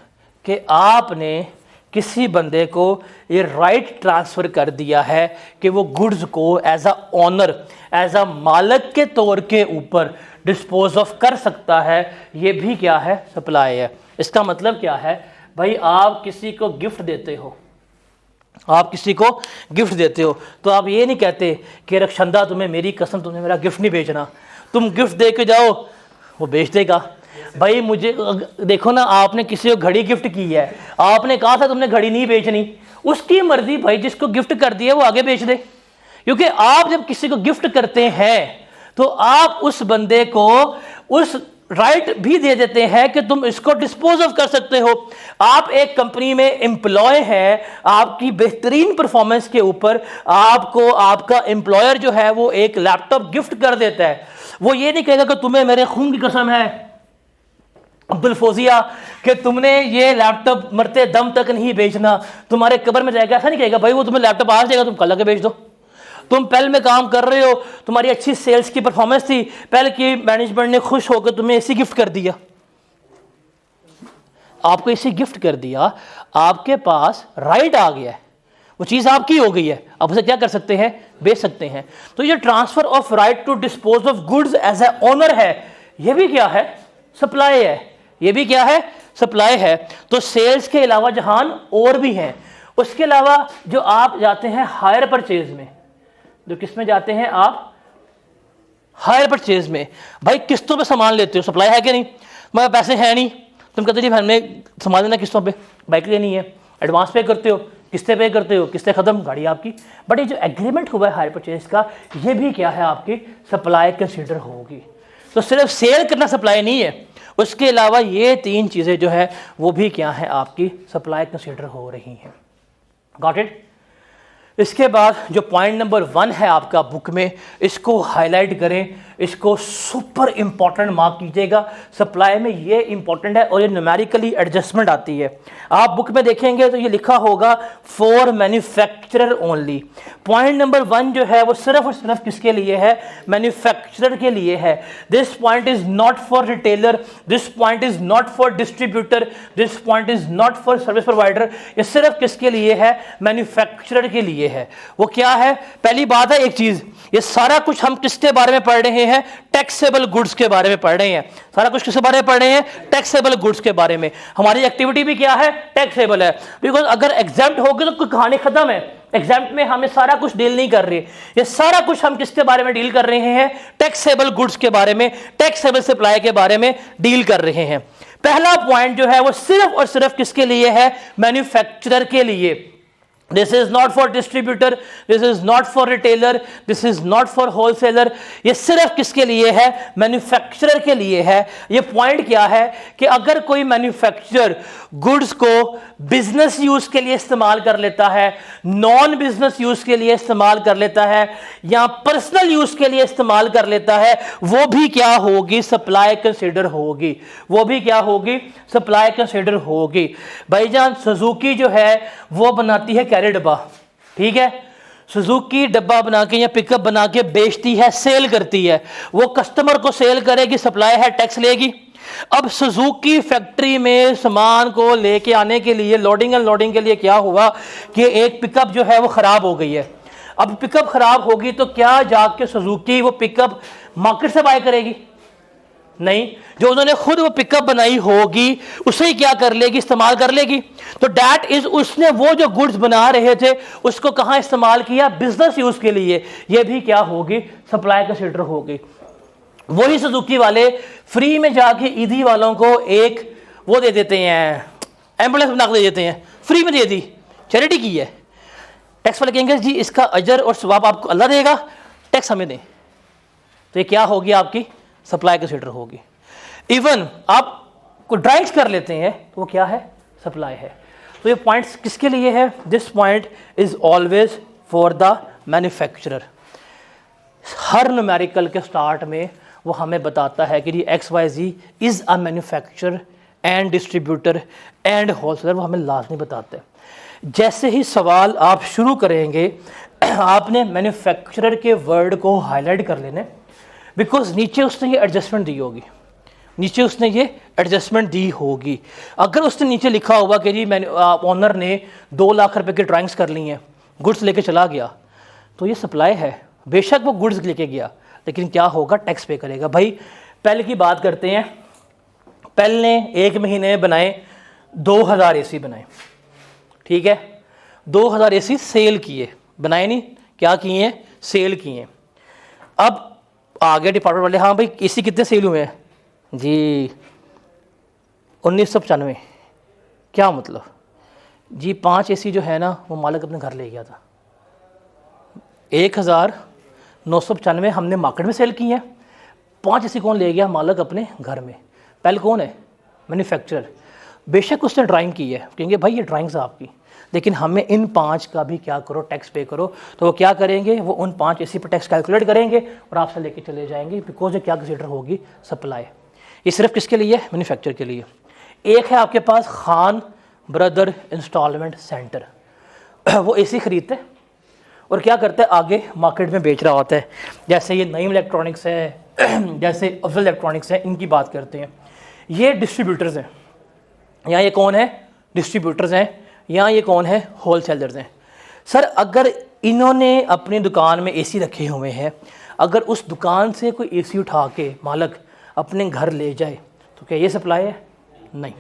कि आपने किसी बंदे को ये राइट ट्रांसफ़र कर दिया है कि वो गुड्स को as a owner, as a मालिक के तौर के ऊपर डिस्पोज ऑफ कर सकता है। ये भी क्या है, सप्लाई है। इसका मतलब क्या है भाई, आप किसी को गिफ्ट देते हो, आप किसी को गिफ्ट देते हो तो आप ये नहीं कहते कि रक्षंदा तुम्हें मेरी कसम तुमने मेरा गिफ्ट नहीं बेचना, तुम गिफ्ट दे के जाओ वो बेच देगा। भाई मुझे देखो ना, आपने किसी को घड़ी गिफ्ट की है, आपने कहा था तुमने घड़ी नहीं बेचनी, उसकी मर्जी भाई, जिसको गिफ्ट कर दिया वो आगे बेच दे। क्योंकि आप जब किसी को गिफ्ट करते हैं तो आप उस बंदे को उस राइट भी दे देते हैं कि तुम इसको डिस्पोज ऑफ कर सकते हो। आप एक कंपनी में एम्प्लॉय है, आपकी बेहतरीन परफॉर्मेंस के ऊपर आपको आपका एम्प्लॉयर जो है वो एक लैपटॉप गिफ्ट कर देता है। वो ये नहीं कहेगा कि तुम्हें मेरे खून की कसम है अब्दुल फौजिया कि तुमने ये लैपटॉप मरते दम तक नहीं बेचना, तुम्हारे कब्र में जाएगा, ऐसा नहीं कहेगा। भाई वो तुम्हें लैपटॉप आज देगा, तुम कल आके बेच दो। तुम पहले में काम कर रहे हो, तुम्हारी अच्छी सेल्स की परफॉर्मेंस थी, पहले की मैनेजमेंट ने खुश होकर तुम्हें एसी गिफ्ट कर दिया, आपको एसी गिफ्ट कर दिया, आपके पास राइट आ गया है, वो चीज़ आपकी हो गई है, अब उसे क्या कर सकते हैं, बेच सकते हैं। तो ये transfer of right to dispose of goods as a owner है, ये भी क्या है, सप्लाई है, ये भी क्या है, सप्लाई है। तो सेल्स के अलावा जहान और भी हैं, उसके अलावा जो आप जाते हैं हायर परचेज में, जो किस में जाते हैं आप, हायर परचेज में, भाई किस्तों पे सामान लेते हो, सप्लाई है कि नहीं, मगर पैसे हैं नहीं, तुम कहते जी हमें सामान देना किस्तों पे, बाइक लेनी है, एडवांस पे करते हो, किस्तें पे करते हो, किस्तें खत्म, गाड़ी आपकी। बट ये जो एग्रीमेंट हुआ है हायर परचेज का, ये भी क्या है, आपकी सप्लाई कंसीडर होगी। तो सिर्फ सेल करना सप्लाई नहीं है, उसके अलावा ये 3 चीज़ें जो है वो भी क्या है, आपकी सप्लाई कंसीडर हो रही हैं। Got it. इसके बाद जो पॉइंट नंबर 1 है आपका बुक में, इसको हाईलाइट करें, इसको सुपर इंपॉर्टेंट मार्क कीजिएगा। सप्लाई में ये इंपॉर्टेंट है और ये न्यूमेरिकली एडजस्टमेंट आती है। आप बुक में देखेंगे तो ये लिखा होगा for manufacturer only. Point number 1 जो है वो सिर्फ और सिर्फ किसके लिए है, मैन्युफैक्चरर के लिए है। This point is not for retailer, this point is not for distributor, this point is not for service provider. ये सिर्फ किसके लिए है, मैन्युफैक्चरर के लिए है। वो क्या है, पहली बात है एक चीज, ये सारा कुछ हम किसके बारे में पढ़ रहे हैं, टैक्सेबल गुड्स के बारे में पढ़ रहे हैं। सारा कुछ किसके बारे में पढ़ रहे हैं, टैक्सेबल गुड्स के बारे में। हमारी एक्टिविटी भी क्या है, टैक्सेबल है। बिकॉज अगर एग्जाम्प्ट होगी तो कोई कहानी खत्म है। एग्जाम्प्ट में हमें सारा कुछ डील नहीं कर रहे, ये सारा कुछ हम किसके बारे में डील कर रहे हैं, टैक्सेबल गुड्स के बारे में, टैक्सेबल सप्लाई के बारे में डील कर रहे हैं। पहला पॉइंट जो है वो सिर्फ और सिर्फ किसके लिए है, मैन्युफैक्चरर के लिए। This is not for distributor, this is not for retailer, this is not for wholesaler। ये सिर्फ किसके लिए है, मैन्युफैक्चरर के लिए है। ये पॉइंट क्या है कि अगर कोई मैन्युफैक्चरर गुड्स को बिजनेस यूज के लिए इस्तेमाल कर लेता है, नॉन बिजनेस यूज के लिए इस्तेमाल कर लेता है, या पर्सनल यूज के लिए इस्तेमाल कर लेता है, वो भी क्या होगी, सप्लाई कंसीडर होगी। वो भी क्या होगी, सप्लाई कंसीडर होगी। भाईजान सुजुकी जो है वो बनाती है कैरी डब्बा, ठीक है, सुजुकी डब्बा बना के या पिकअप बना के बेचती है, सेल करती है। वो कस्टमर को सेल करेगी, सप्लाई है, टैक्स लेगी। अब सुजुकी फैक्ट्री में सामान को लेके आने के लिए, लोडिंग अनलोडिंग के लिए क्या हुआ कि एक पिकअप जो है वो खराब हो गई है। अब पिकअप खराब होगी तो क्या जाके सुजुकी वो पिकअप मार्केट से बाय करेगी, नहीं, जो उन्होंने खुद वो पिकअप बनाई होगी उसे ही क्या कर लेगी, इस्तेमाल कर लेगी। तो दैट इज, उसने वो जो गुड्स बना रहे थे उसको कहां इस्तेमाल किया, बिजनेस यूज के लिए। ये भी क्या होगी, सप्लाई कंसीडर होगी। वही सुजुकी वाले फ्री में जाके ईदी वालों को एक वो दे देते हैं, एम्बुलेंस बना के दे देते हैं, फ्री में दे दी, चैरिटी की है। टैक्स वाले कहेंगे जी इसका अजर और सवाब आपको अल्लाह देगा, टैक्स हमें दें। तो ये क्या होगी, आपकी सप्लाई कंसीडर होगी। इवन आप को ड्राइंग्स कर लेते हैं तो वो क्या है, सप्लाई है। तो ये पॉइंट्स किसके लिए है, this point is always for the manufacturer. Her numerical के स्टार्ट में वो हमें बताता है कि XYZ is a manufacturer and distributor and wholesaler, वो हमें लाजमी बताता है। जैसे ही सवाल आप शुरू करेंगे आपने मैन्युफैक्चरर के वर्ड को हाईलाइट कर लेना, बिकॉज नीचे उसने ये एडजस्टमेंट दी होगी, नीचे उसने ये एडजस्टमेंट दी होगी। अगर उसने नीचे लिखा होगा कि जी ओनर ने 2 लाख रुपए की ड्राइंग्स कर ली हैं, गुड्स लेके चला गया, तो ये सप्लाई है। बेशक वो गुड्स लेके गया, लेकिन क्या होगा, टैक्स पे करेगा। भाई पहले की बात करते हैं, पहले 1 महीने बनाए 2000 AC बनाए, ठीक है, 2000 AC सेल किए, बनाए नहीं, क्या किए हैं, सेल किए। अब आगे डिपार्टमेंट वाले, हाँ भाई AC कितने सेल हुए हैं जी, 1995। क्या मतलब जी, 5 AC जो है ना वो मालिक अपने घर ले गया था। 1995 हमने मार्केट में सेल की है, 5 AC कौन ले गया, मालिक अपने घर में। पहले कौन है, मैन्युफैक्चरर। बेशक उसने ड्राइंग की है, कहेंगे भाई ये ड्राइंग्स आपकी, लेकिन हमें इन 5 का भी क्या करो, टैक्स पे करो। तो वो क्या करेंगे, वो उन 5 AC पर टैक्स कैलकुलेट करेंगे और आपसे लेके चले जाएंगे, बिकॉज ये क्या कंसीडर होगी, सप्लाई। ये सिर्फ किसके लिए, मैन्युफैक्चर के लिए। एक है आपके पास खान ब्रदर इंस्टॉलमेंट सेंटर, वो AC खरीदते हैं और क्या करते हैं, आगे मार्केट में बेच रहा होता है। जैसे ये नईम इलेक्ट्रॉनिक्स है, जैसे अफजल इलेक्ट्रॉनिक्स है, इनकी बात करते हैं। ये डिस्ट्रीब्यूटर्स हैं, यहाँ ये कौन है, डिस्ट्रीब्यूटर्स हैं, यहाँ ये कौन है, होल सेलर्स हैं। सर अगर इन्होंने अपनी दुकान में एसी रखे हुए हैं, अगर उस दुकान से कोई एसी उठा के मालिक अपने घर ले जाए तो क्या ये सप्लाई है? नहीं,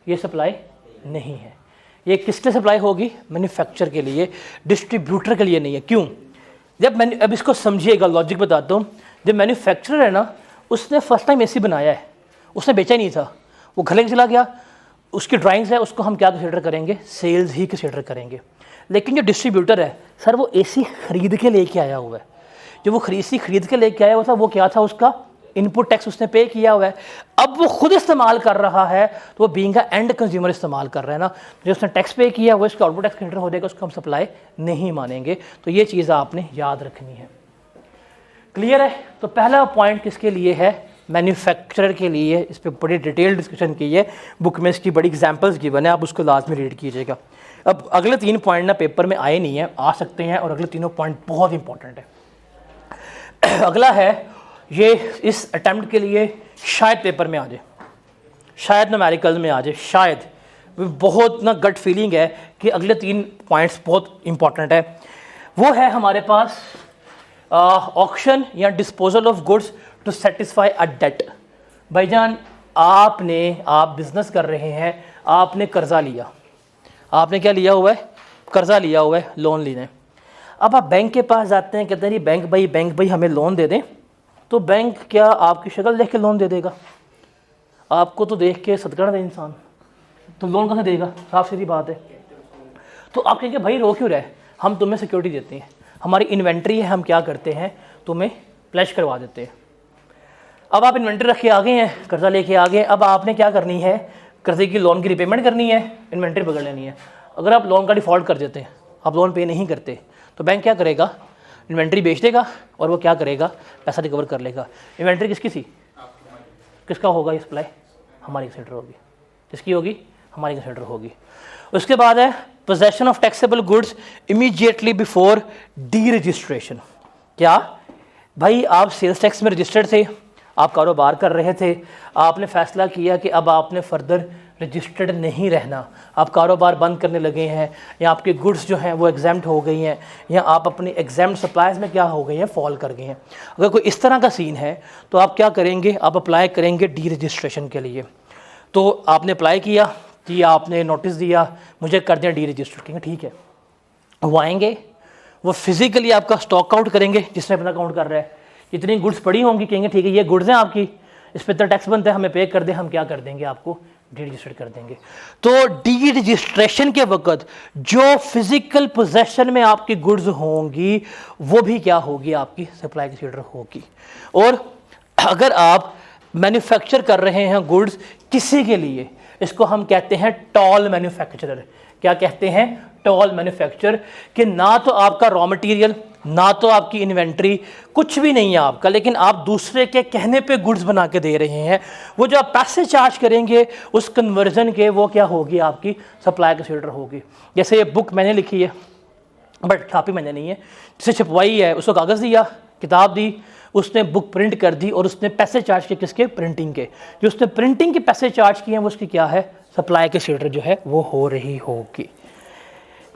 ये सप्लाई नहीं है। ये किसके सप्लाई होगी? मैन्युफैक्चर के लिए, डिस्ट्रीब्यूटर के लिए नहीं है। क्यों? जब अब इसको समझिएगा, लॉजिक बताता हूँ। जब मैन्युफैक्चरर है ना, उसने फर्स्ट टाइम एसी बनाया है, उसने बेचा ही नहीं था, वो घर लेके चला गया, उसकी ड्राइंग्स है, उसको हम क्या कंसीडर करेंगे? सेल्स ही कंसीडर करेंगे। लेकिन जो डिस्ट्रीब्यूटर है सर, वो एसी खरीद के लेके आया हुआ है। जो वो एसी खरीद के लेके आया हुआ था, वो क्या था? उसका इनपुट टैक्स उसने पे किया हुआ है। अब वो खुद इस्तेमाल कर रहा है, तो वो बीइंग अ एंड कंज्यूमर इस्तेमाल कर रहा है ना, जो उसने टैक्स पे किया वो इसका आउटपुट टैक्स कंसीडर हो जाएगा, उसको हम सप्लाई नहीं मानेंगे। तो ये चीज़ आपने याद रखनी है। क्लियर है? तो पहला पॉइंट किसके लिए है? मैन्युफैक्चरर के लिए। इस पर बड़ी डिटेल डिस्कशन की है, बुक में इसकी बड़ी एग्जांपल्स गिवन है, आप उसको लास्ट में रीड कीजिएगा। अब अगले 3 पॉइंट ना पेपर में आए नहीं है, आ सकते हैं, और अगले तीनों पॉइंट बहुत इंपॉर्टेंट है। अगला है, ये इस अटेम्प्ट के लिए शायद पेपर में आ जाए, शायद न्यूमेरिकल में आ जाए, शायद। बहुत ना गट फीलिंग है कि अगले 3 पॉइंट्स बहुत इंपॉर्टेंट है। वो है हमारे पास ऑक्शन या disposal of goods to satisfy a debt. भाईजान, आप बिजनेस कर रहे हैं, आपने कर्जा लिया, आपने क्या लिया हुआ है? कर्जा लिया हुआ है, लोन लेना है। अब आप बैंक के पास जाते हैं, कहते हैं जी बैंक भाई हमें लोन दे दें। तो बैंक क्या आपकी शक्ल देख के लोन दे देगा? आपको तो देख के सदका ना दे इंसान, तो लोन कहाँ देगा? साफ सीधी बात है। तो आप कहेंगे भाई रो क्यों रहे, हम तुम्हें सिक्योरिटी देते हैं, हमारी इन्वेंट्री है, हम क्या करते हैं, तुम्हें प्लेज करवा देते हैं। अब आप इन्वेंट्री रख के आ गए हैं, कर्जा लेके आ गए, अब आपने क्या करनी है? कर्जे की लोन की रिपेमेंट करनी है, इन्वेंट्री पकड़ लेनी है। अगर आप लोन का डिफ़ॉल्ट कर देते हैं, आप लोन पे नहीं करते, तो बैंक क्या करेगा? इन्वेंट्री बेच देगा और वो क्या करेगा? पैसा रिकवर कर लेगा। इन्वेंट्री किसकी थी? किसका होगा ये सप्लाई? हमारी कंसीडर होगी। किसकी होगी? हमारी कंसीडर होगी। उसके बाद है possession of taxable goods immediately before D registration. क्या भाई, आप सेल्स टैक्स में रजिस्टर्ड थे, आप कारोबार कर रहे थे, आपने फैसला किया कि अब आपने फर्दर रजिस्टर्ड नहीं रहना, आप कारोबार बंद करने लगे हैं, या आपके गुड्स जो हैं वो एग्जाम्प्ट हो गई हैं, या आप अपनी एग्जाम्प्ट सप्लाईज में क्या हो गई हैं? फॉल कर गए हैं। अगर कोई इस तरह का सीन है तो आप क्या करेंगे? आप अप्लाई करेंगे डी रजिस्ट्रेशन के लिए। तो आपने अप्लाई किया कि आपने नोटिस दिया मुझे कर दें डी रजिस्टर, कहेंगे ठीक है। वो आएंगे, वो फिजिकली आपका स्टॉक आउट करेंगे, जिसने अपना काउंट कर रहा है, इतनी गुड्स पड़ी होंगी, कहेंगे ठीक है ये गुड्स हैं आपकी, इस पर इतना टैक्स बनता है, हमें पे कर दें, हम क्या कर देंगे? आपको डी रजिस्टर कर देंगे। तो डी रजिस्ट्रेशन के वक्त जो फिजिकल पोजेशन में आपकी गुड्स होंगी वो भी क्या होगी? आपकी सप्लाई कंसीडर होगी। और अगर आप मैन्युफैक्चर कर रहे हैं गुड्स किसी के लिए, इसको हम कहते हैं टॉल मैन्युफैक्चरर। क्या कहते हैं? Toll manufacture. कि ना तो आपका रॉ मटेरियल, ना तो आपकी इन्वेंट्री, कुछ भी नहीं है आपका, लेकिन आप दूसरे के कहने पे गुड्स बना के दे रहे हैं। वो जो आप पैसे चार्ज करेंगे उस कन्वर्जन के, वो क्या होगी? आपकी सप्लाई कंसीडर होगी। जैसे ये बुक मैंने लिखी है बट छापी मैंने नहीं है, जिसे छपवाई है उसको कागज़ दिया, किताब दी, उसने बुक प्रिंट कर दी और उसने पैसे चार्ज किए किसके? प्रिंटिंग के। जो उसने प्रिंटिंग के पैसे चार्ज किए हैं वो उसकी क्या है? सप्लाई कंसीडर जो है वो हो रही होगी।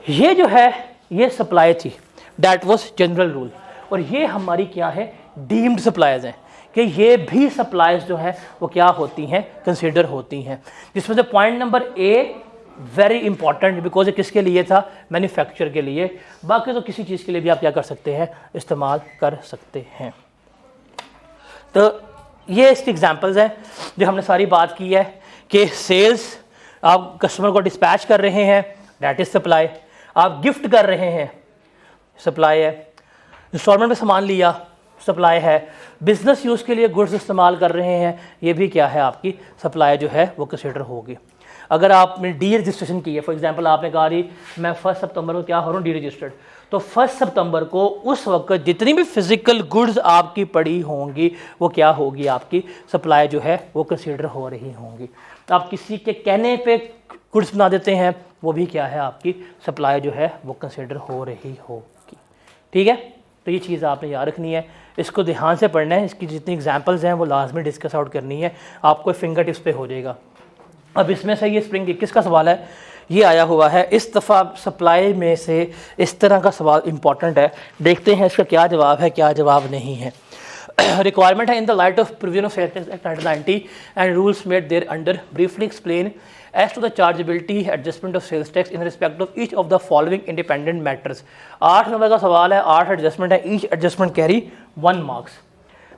ये जो है ये सप्लाई थी, दैट वाज जनरल रूल। और ये हमारी क्या है? डीम्ड सप्लाईज हैं, कि ये भी सप्लाईज जो है वो क्या होती हैं? कंसीडर होती हैं। जिसमें से point number a very important, because ये किसके लिए था? मैन्युफैक्चर के लिए। बाकी तो किसी चीज़ के लिए भी आप क्या कर सकते हैं? इस्तेमाल कर सकते हैं। तो ये इसकी एग्जांपल्स हैं जो हमने सारी बात की है कि सेल्स आप कस्टमर को डिस्पैच कर रहे हैं, दैट इज सप्लाई। आप गिफ्ट कर रहे हैं, सप्लाई है। इंस्टॉलमेंट में सामान लिया, सप्लाई है। बिजनेस यूज़ के लिए गुड्स इस्तेमाल कर रहे हैं, ये भी क्या है? आपकी सप्लाई जो है वो कंसीडर होगी। अगर आपने डी रजिस्ट्रेशन की है, फॉर एग्जांपल आपने कहा रही मैं 1 सितंबर को क्या हो रहा हूँ? D registered. तो 1 सितंबर को उस वक्त जितनी भी फिजिकल गुड्स आपकी पड़ी होंगी वो क्या होगी? आपकी सप्लाई जो है वो कंसीडर हो रही होंगी। आप किसी के कहने पे गुड्स बना देते हैं, वो भी क्या है? आपकी सप्लाई जो है वो कंसीडर हो रही होगी। ठीक है, तो ये चीज़ आपने याद रखनी है, इसको ध्यान से पढ़ना है। इसकी जितनी एग्जांपल्स हैं वो लाजमी डिस्कस आउट करनी है, आपको फिंगर टिप्स पे हो जाएगा। अब इसमें से ये स्प्रिंग 21 का सवाल है ये आया हुआ है। इस दफ़ा सप्लाई में से इस तरह का सवाल इंपॉर्टेंट है, देखते हैं इसका क्या जवाब है, क्या जवाब नहीं है। रिक्वायरमेंट है in the light of provision of sales tax act 1990 and rules made there under briefly explain as to the chargeability adjustment of sales tax in respect of each of the following independent matters. 8 number का सवाल है, 8 adjustment है, each adjustment carry 1 marks.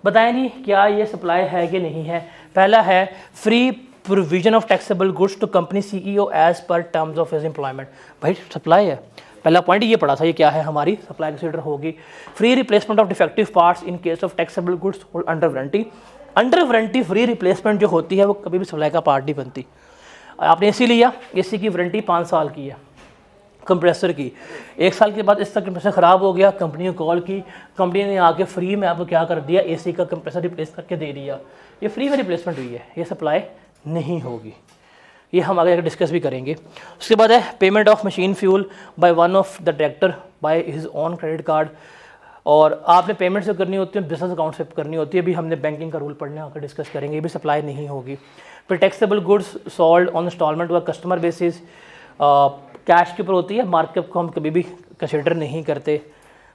बताएं जी क्या ये supply है कि नहीं है। पहला है free provision of taxable goods to company CEO as per terms of his employment. भाई सप्लाई है, पहला पॉइंट ये पढ़ा था, ये क्या है हमारी सप्लाई कंसीडर होगी। Free replacement of defective parts in case of taxable goods under warranty. Under warranty free replacement जो होती है वो कभी भी सप्लाई का पार्ट नहीं बनती। आपने एसी लिया, एसी की वारंटी 5 साल की है, कंप्रेसर की, 1 साल के बाद इसका कंप्रेसर ख़राब हो गया, कंपनी को कॉल की, कंपनी ने आके फ्री में आपको क्या कर दिया, एसी का कंप्रेसर रिप्लेस करके दे दिया। ये फ्री में रिप्लेसमेंट हुई है, ये सप्लाई नहीं होगी, ये हम आगे डिस्कस भी करेंगे। उसके बाद है payment of machine fuel by one of the director by his on credit card. और आपने पेमेंट से करनी होती है, बिजनेस अकाउंट से करनी होती है, अभी हमने बैंकिंग का रूल पढ़ने आकर डिस्कस करेंगे, ये भी सप्लाई नहीं होगी। फिर taxable goods sold on installment व कस्टमर बेसिस, कैश के ऊपर होती है, मार्कअप को हम कभी भी कंसिडर नहीं करते।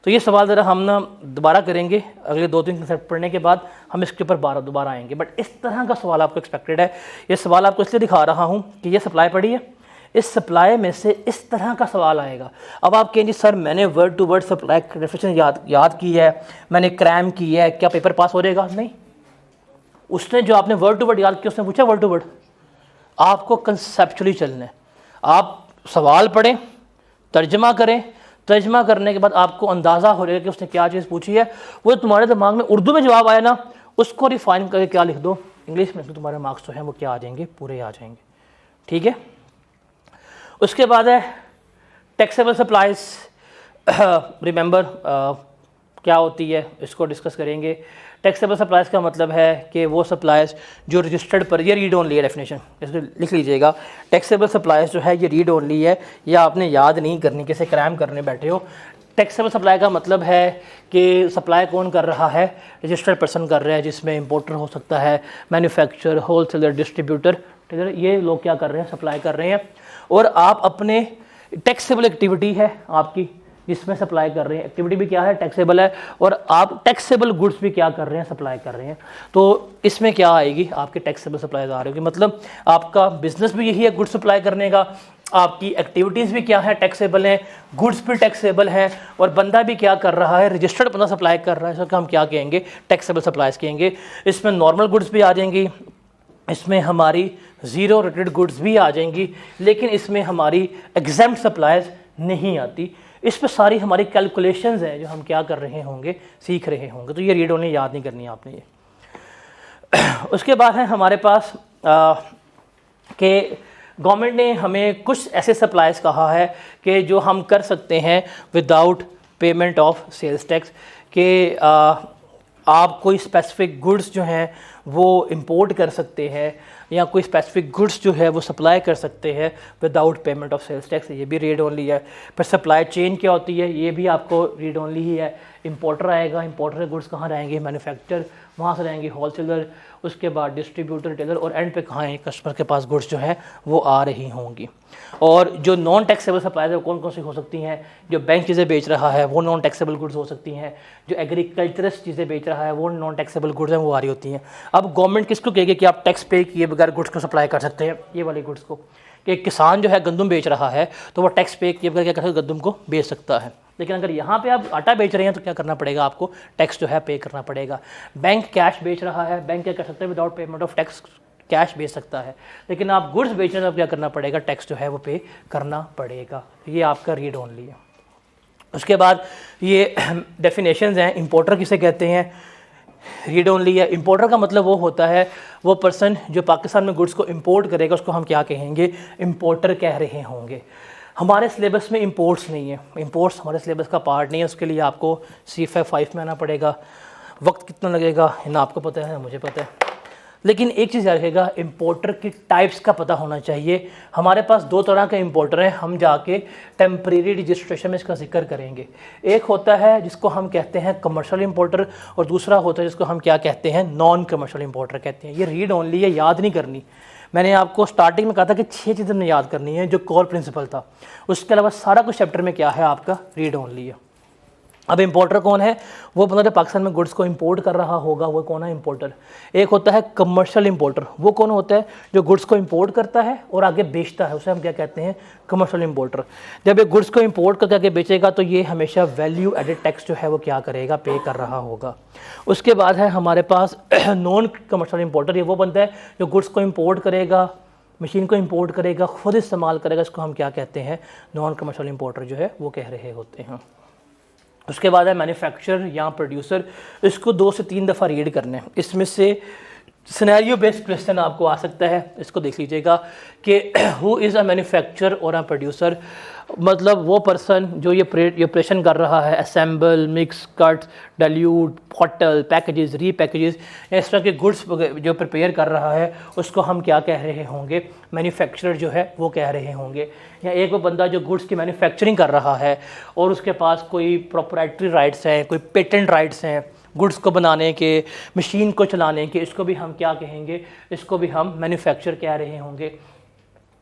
तो ये सवाल ज़रा हम ना दोबारा करेंगे, अगले 2-3 कंसेप्ट पढ़ने के बाद हम इसके ऊपर दोबारा आएंगे। बट इस तरह का सवाल आपको एक्सपेक्टेड है। ये सवाल आपको इसलिए दिखा रहा हूँ कि ये सप्लाई पड़ी है, इस सप्लाई में से इस तरह का सवाल आएगा। अब आप कहेंगे सर मैंने word to word supply definition याद की है, मैंने क्रैम की है, क्या पेपर पास हो जाएगा? नहीं। उसने जो आपने वर्ड टू वर्ड याद किया उसने पूछा वर्ड टू वर्ड, आपको कंसेप्चुअली चलना है। आप सवाल पढ़ें, तर्जमा करें, तर्जमा करने के बाद आपको अंदाज़ा हो जाएगा कि उसने क्या चीज़ पूछी है। वो तुम्हारे दिमाग में उर्दू में जवाब आया ना, उसको रिफाइन करके क्या लिख दो इंग्लिश में, तो तुम्हारे मार्क्स जो हैं वो क्या आ जाएंगे, पूरे आ जाएंगे। ठीक है। उसके बाद है टैक्सेबल सप्लाइज। रिमेंबर क्या होती है, इसको डिस्कस करेंगे। टैक्सेबल सप्लाइज का मतलब है कि वो सप्लाइज जो रजिस्टर्ड पर, ये रीड ओनली है डेफिनेशन, इसको लिख लीजिएगा। टैक्सेबल सप्लाइज जो है ये रीड ओनली है, ये आपने याद नहीं करनी, किसे क्रैम करने बैठे हो। टैक्सेबल सप्लाई का मतलब है कि सप्लाई कौन कर रहा है, रजिस्टर्ड पर्सन कर रहा है, जिसमें इंपोर्टर हो सकता है, मैन्युफैक्चरर, होलसेलर, डिस्ट्रीब्यूटर, ठीक है, ये लोग क्या कर रहे हैं, सप्लाई कर रहे हैं। और आप अपने टैक्सेबल एक्टिविटी है आपकी जिसमें सप्लाई कर रहे हैं, एक्टिविटी भी क्या है, टैक्सेबल है, और आप टैक्सेबल गुड्स भी क्या कर रहे हैं, सप्लाई कर रहे हैं। तो इसमें क्या आएगी, आपके टैक्सेबल सप्लाईज आ रही होगी। मतलब आपका बिजनेस भी यही है, गुड्स सप्लाई करने का, आपकी एक्टिविटीज़ भी क्या है, टैक्सेबल हैं, गुड्स भी टैक्सेबल हैं, और बंदा भी क्या कर रहा है, रजिस्टर्ड बंदा सप्लाई कर रहा है, इसको हम क्या कहेंगे, टैक्सेबल सप्लाईज कहेंगे। इसमें नॉर्मल गुड्स भी आ जाएंगी, इसमें हमारी ज़ीरो रेटेड गुड्स भी आ जाएंगी, लेकिन इसमें हमारी एग्जेम्प्ट सप्लाईज नहीं आती। इस पर सारी हमारी कैलकुलेशंस हैं जो हम क्या कर रहे होंगे, सीख रहे होंगे। तो ये रीड ओनली याद नहीं करनी आपने ये। उसके बाद है हमारे पास कि गवर्नमेंट ने हमें कुछ ऐसे सप्लाईज कहा है कि जो हम कर सकते हैं without payment of sales tax, कि आप कोई स्पेसिफिक गुड्स जो हैं वो इंपोर्ट कर सकते हैं, या कोई स्पेसिफिक गुड्स जो है वो सप्लाई कर सकते हैं without payment of sales tax, ये भी रीड ओनली है। फिर सप्लाई चेन क्या होती है, ये भी आपको रीड ओनली ही है। इंपोर्टर आएगा, इंपोर्टर के गुड्स कहाँ रहेंगे, मैन्युफैक्चर, वहाँ से रहेंगे होलसेलर, उसके बाद डिस्ट्रीब्यूटर, रिटेलर, और एंड पे कहाँ है, कस्टमर के पास गुड्स जो है वो आ रही होंगी। और जो नॉन टैक्सेबल सप्लाईज है वो कौन कौन सी हो सकती हैं, जो बैंक चीज़ें बेच रहा है वो नॉन टैक्सेबल गुड्स हो सकती हैं, जो एग्रीकल्चरस चीज़ें बेच रहा है वो नॉन टैक्सेबल गुड्स हैं, वो आ रही होती हैं। अब गवर्नमेंट किसको कहेगी कि आप टैक्स पे किए बगैर गुड्स को सप्लाई कर सकते हैं, ये वाली गुड्स को, कि किसान जो है गंदम बेच रहा है तो वो टैक्स पे किए बगैर क्या कर सकता है, गंदम को बेच सकता है। लेकिन अगर यहाँ पे आप आटा बेच रहे हैं तो क्या करना पड़ेगा, आपको टैक्स जो है पे करना पड़ेगा। बैंक कैश बेच रहा है, बैंक क्या कर सकते हैं, without payment of tax cash बेच सकता है, लेकिन आप गुड्स बेच रहे हैं तो क्या करना पड़ेगा, टैक्स जो है वो पे करना पड़ेगा। ये आपका रीड ओनली है। उसके बाद ये डेफिनेशंस हैं, इंपोर्टर किसे कहते हैं, रीड ओनली है। इंपोर्टर का मतलब वो होता है, वो पर्सन जो पाकिस्तान में गुड्स को इंपोर्ट करेगा उसको हम क्या कहेंगे, इंपोर्टर कह रहे होंगे। हमारे सिलेबस में इंपोर्ट्स नहीं है, इंपोर्ट्स हमारे सिलेबस का पार्ट नहीं है, उसके लिए आपको C5 में आना पड़ेगा। वक्त कितना लगेगा ना आपको पता है, ना मुझे पता है। लेकिन एक चीज़ याद रखिएगा, इंपोर्टर की टाइप्स का पता होना चाहिए। हमारे पास 2 तरह के इंपोर्टर हैं, हम जाके टेम्परेरी रजिस्ट्रेशन में इसका जिक्र करेंगे। एक होता है जिसको हम कहते हैं कमर्शियल इंपोर्टर, और दूसरा होता है जिसको हम क्या कहते हैं, नॉन कमर्शियल इंपोर्टर कहते हैं। ये रीड ओनली है, याद नहीं करनी। मैंने आपको स्टार्टिंग में कहा था कि 6 चीज़ें हमने याद करनी है जो कोर प्रिंसिपल था, उसके अलावा सारा कुछ चैप्टर में क्या है आपका रीड ओनली है। अब इंपोर्टर कौन है? वो बंदा जो पाकिस्तान में गुड्स को इंपोर्ट कर रहा होगा वो कौन है इंपोर्टर। एक होता है कमर्शियल इंपोर्टर, वो कौन होता है? जो गुड्स को इंपोर्ट करता है और आगे बेचता है, उसे हम क्या कहते हैं? Commercial importer. जब ये गुड्स को इंपोर्ट करके आगे बेचेगा तो ये हमेशा वैल्यू एडेड टैक्स जो है वो क्या करेगा? पे कर रहा होगा। उसके बाद है हमारे पास नॉन कमर्शियल इंपोर्टर, ये वो बंदा है जो गुड्स को इंपोर्ट करेगा, मशीन को इंपोर्ट करेगा, खुद इस्तेमाल करेगा, इसको हम क्या कहते हैं? नॉन कमर्शियल इंपोर्टर जो है वो कह रहे होते हैं। उसके बाद है मैन्युफैक्चरर या प्रोड्यूसर, इसको 2 से 3 दफ़ा रीड करना है। इसमें से सिनेरियो बेस्ड क्वेश्चन आपको आ सकता है, इसको देख लीजिएगा कि हु इज़ अ मैन्युफैक्चरर और अ प्रोड्यूसर, मतलब वो पर्सन जो ये ऑपरेशन कर रहा है, assemble, mix, cut, dilute, bottle, packages, repackages, इस तरह के गुड्स जो प्रिपेयर कर रहा है उसको हम क्या कह रहे होंगे? मैन्युफैक्चरर जो है वो कह रहे होंगे। या एक वो बंदा जो गुड्स की मैन्युफैक्चरिंग कर रहा है और उसके पास कोई प्रोप्राइटरी राइट्स हैं, कोई पेटेंट राइट्स हैं गुड्स को बनाने के, मशीन को चलाने के, इसको भी हम क्या कहेंगे? इसको भी हम मैन्युफैक्चर कह रहे होंगे।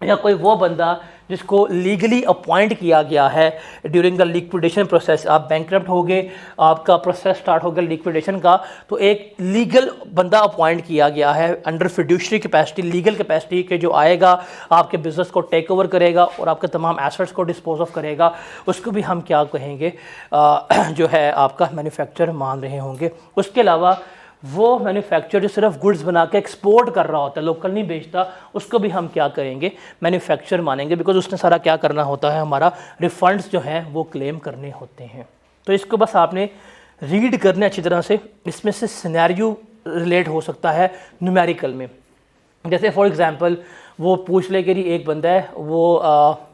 या कोई वो बंदा जिसको लीगली अपॉइंट किया गया है ड्यूरिंग द लिक्विडेशन प्रोसेस, आप बैंकरप्ट हो गए, आपका प्रोसेस स्टार्ट हो गया लिक्विडेशन का, तो एक लीगल बंदा अपॉइंट किया गया है under fiduciary capacity, legal capacity के, जो आएगा आपके बिजनेस को टेक ओवर करेगा और आपके तमाम एसेट्स को डिस्पोज ऑफ करेगा, उसको भी हम क्या कहेंगे? जो है आपका मैन्युफैक्चर मान रहे होंगे। उसके अलावा वो मैन्युफैक्चर जो सिर्फ गुड्स बना के एक्सपोर्ट कर रहा होता है, लोकल नहीं बेचता, उसको भी हम क्या करेंगे? मैन्युफैक्चर मानेंगे, बिकॉज उसने सारा क्या करना होता है? हमारा रिफंड्स जो हैं वो क्लेम करने होते हैं। तो इसको बस आपने रीड करने अच्छी तरह से। इसमें से सिनेरियो रिलेट हो सकता है न्यूमेरिकल में, जैसे फॉर एग्जांपल वो पूछ ले कि एक बंदा है वो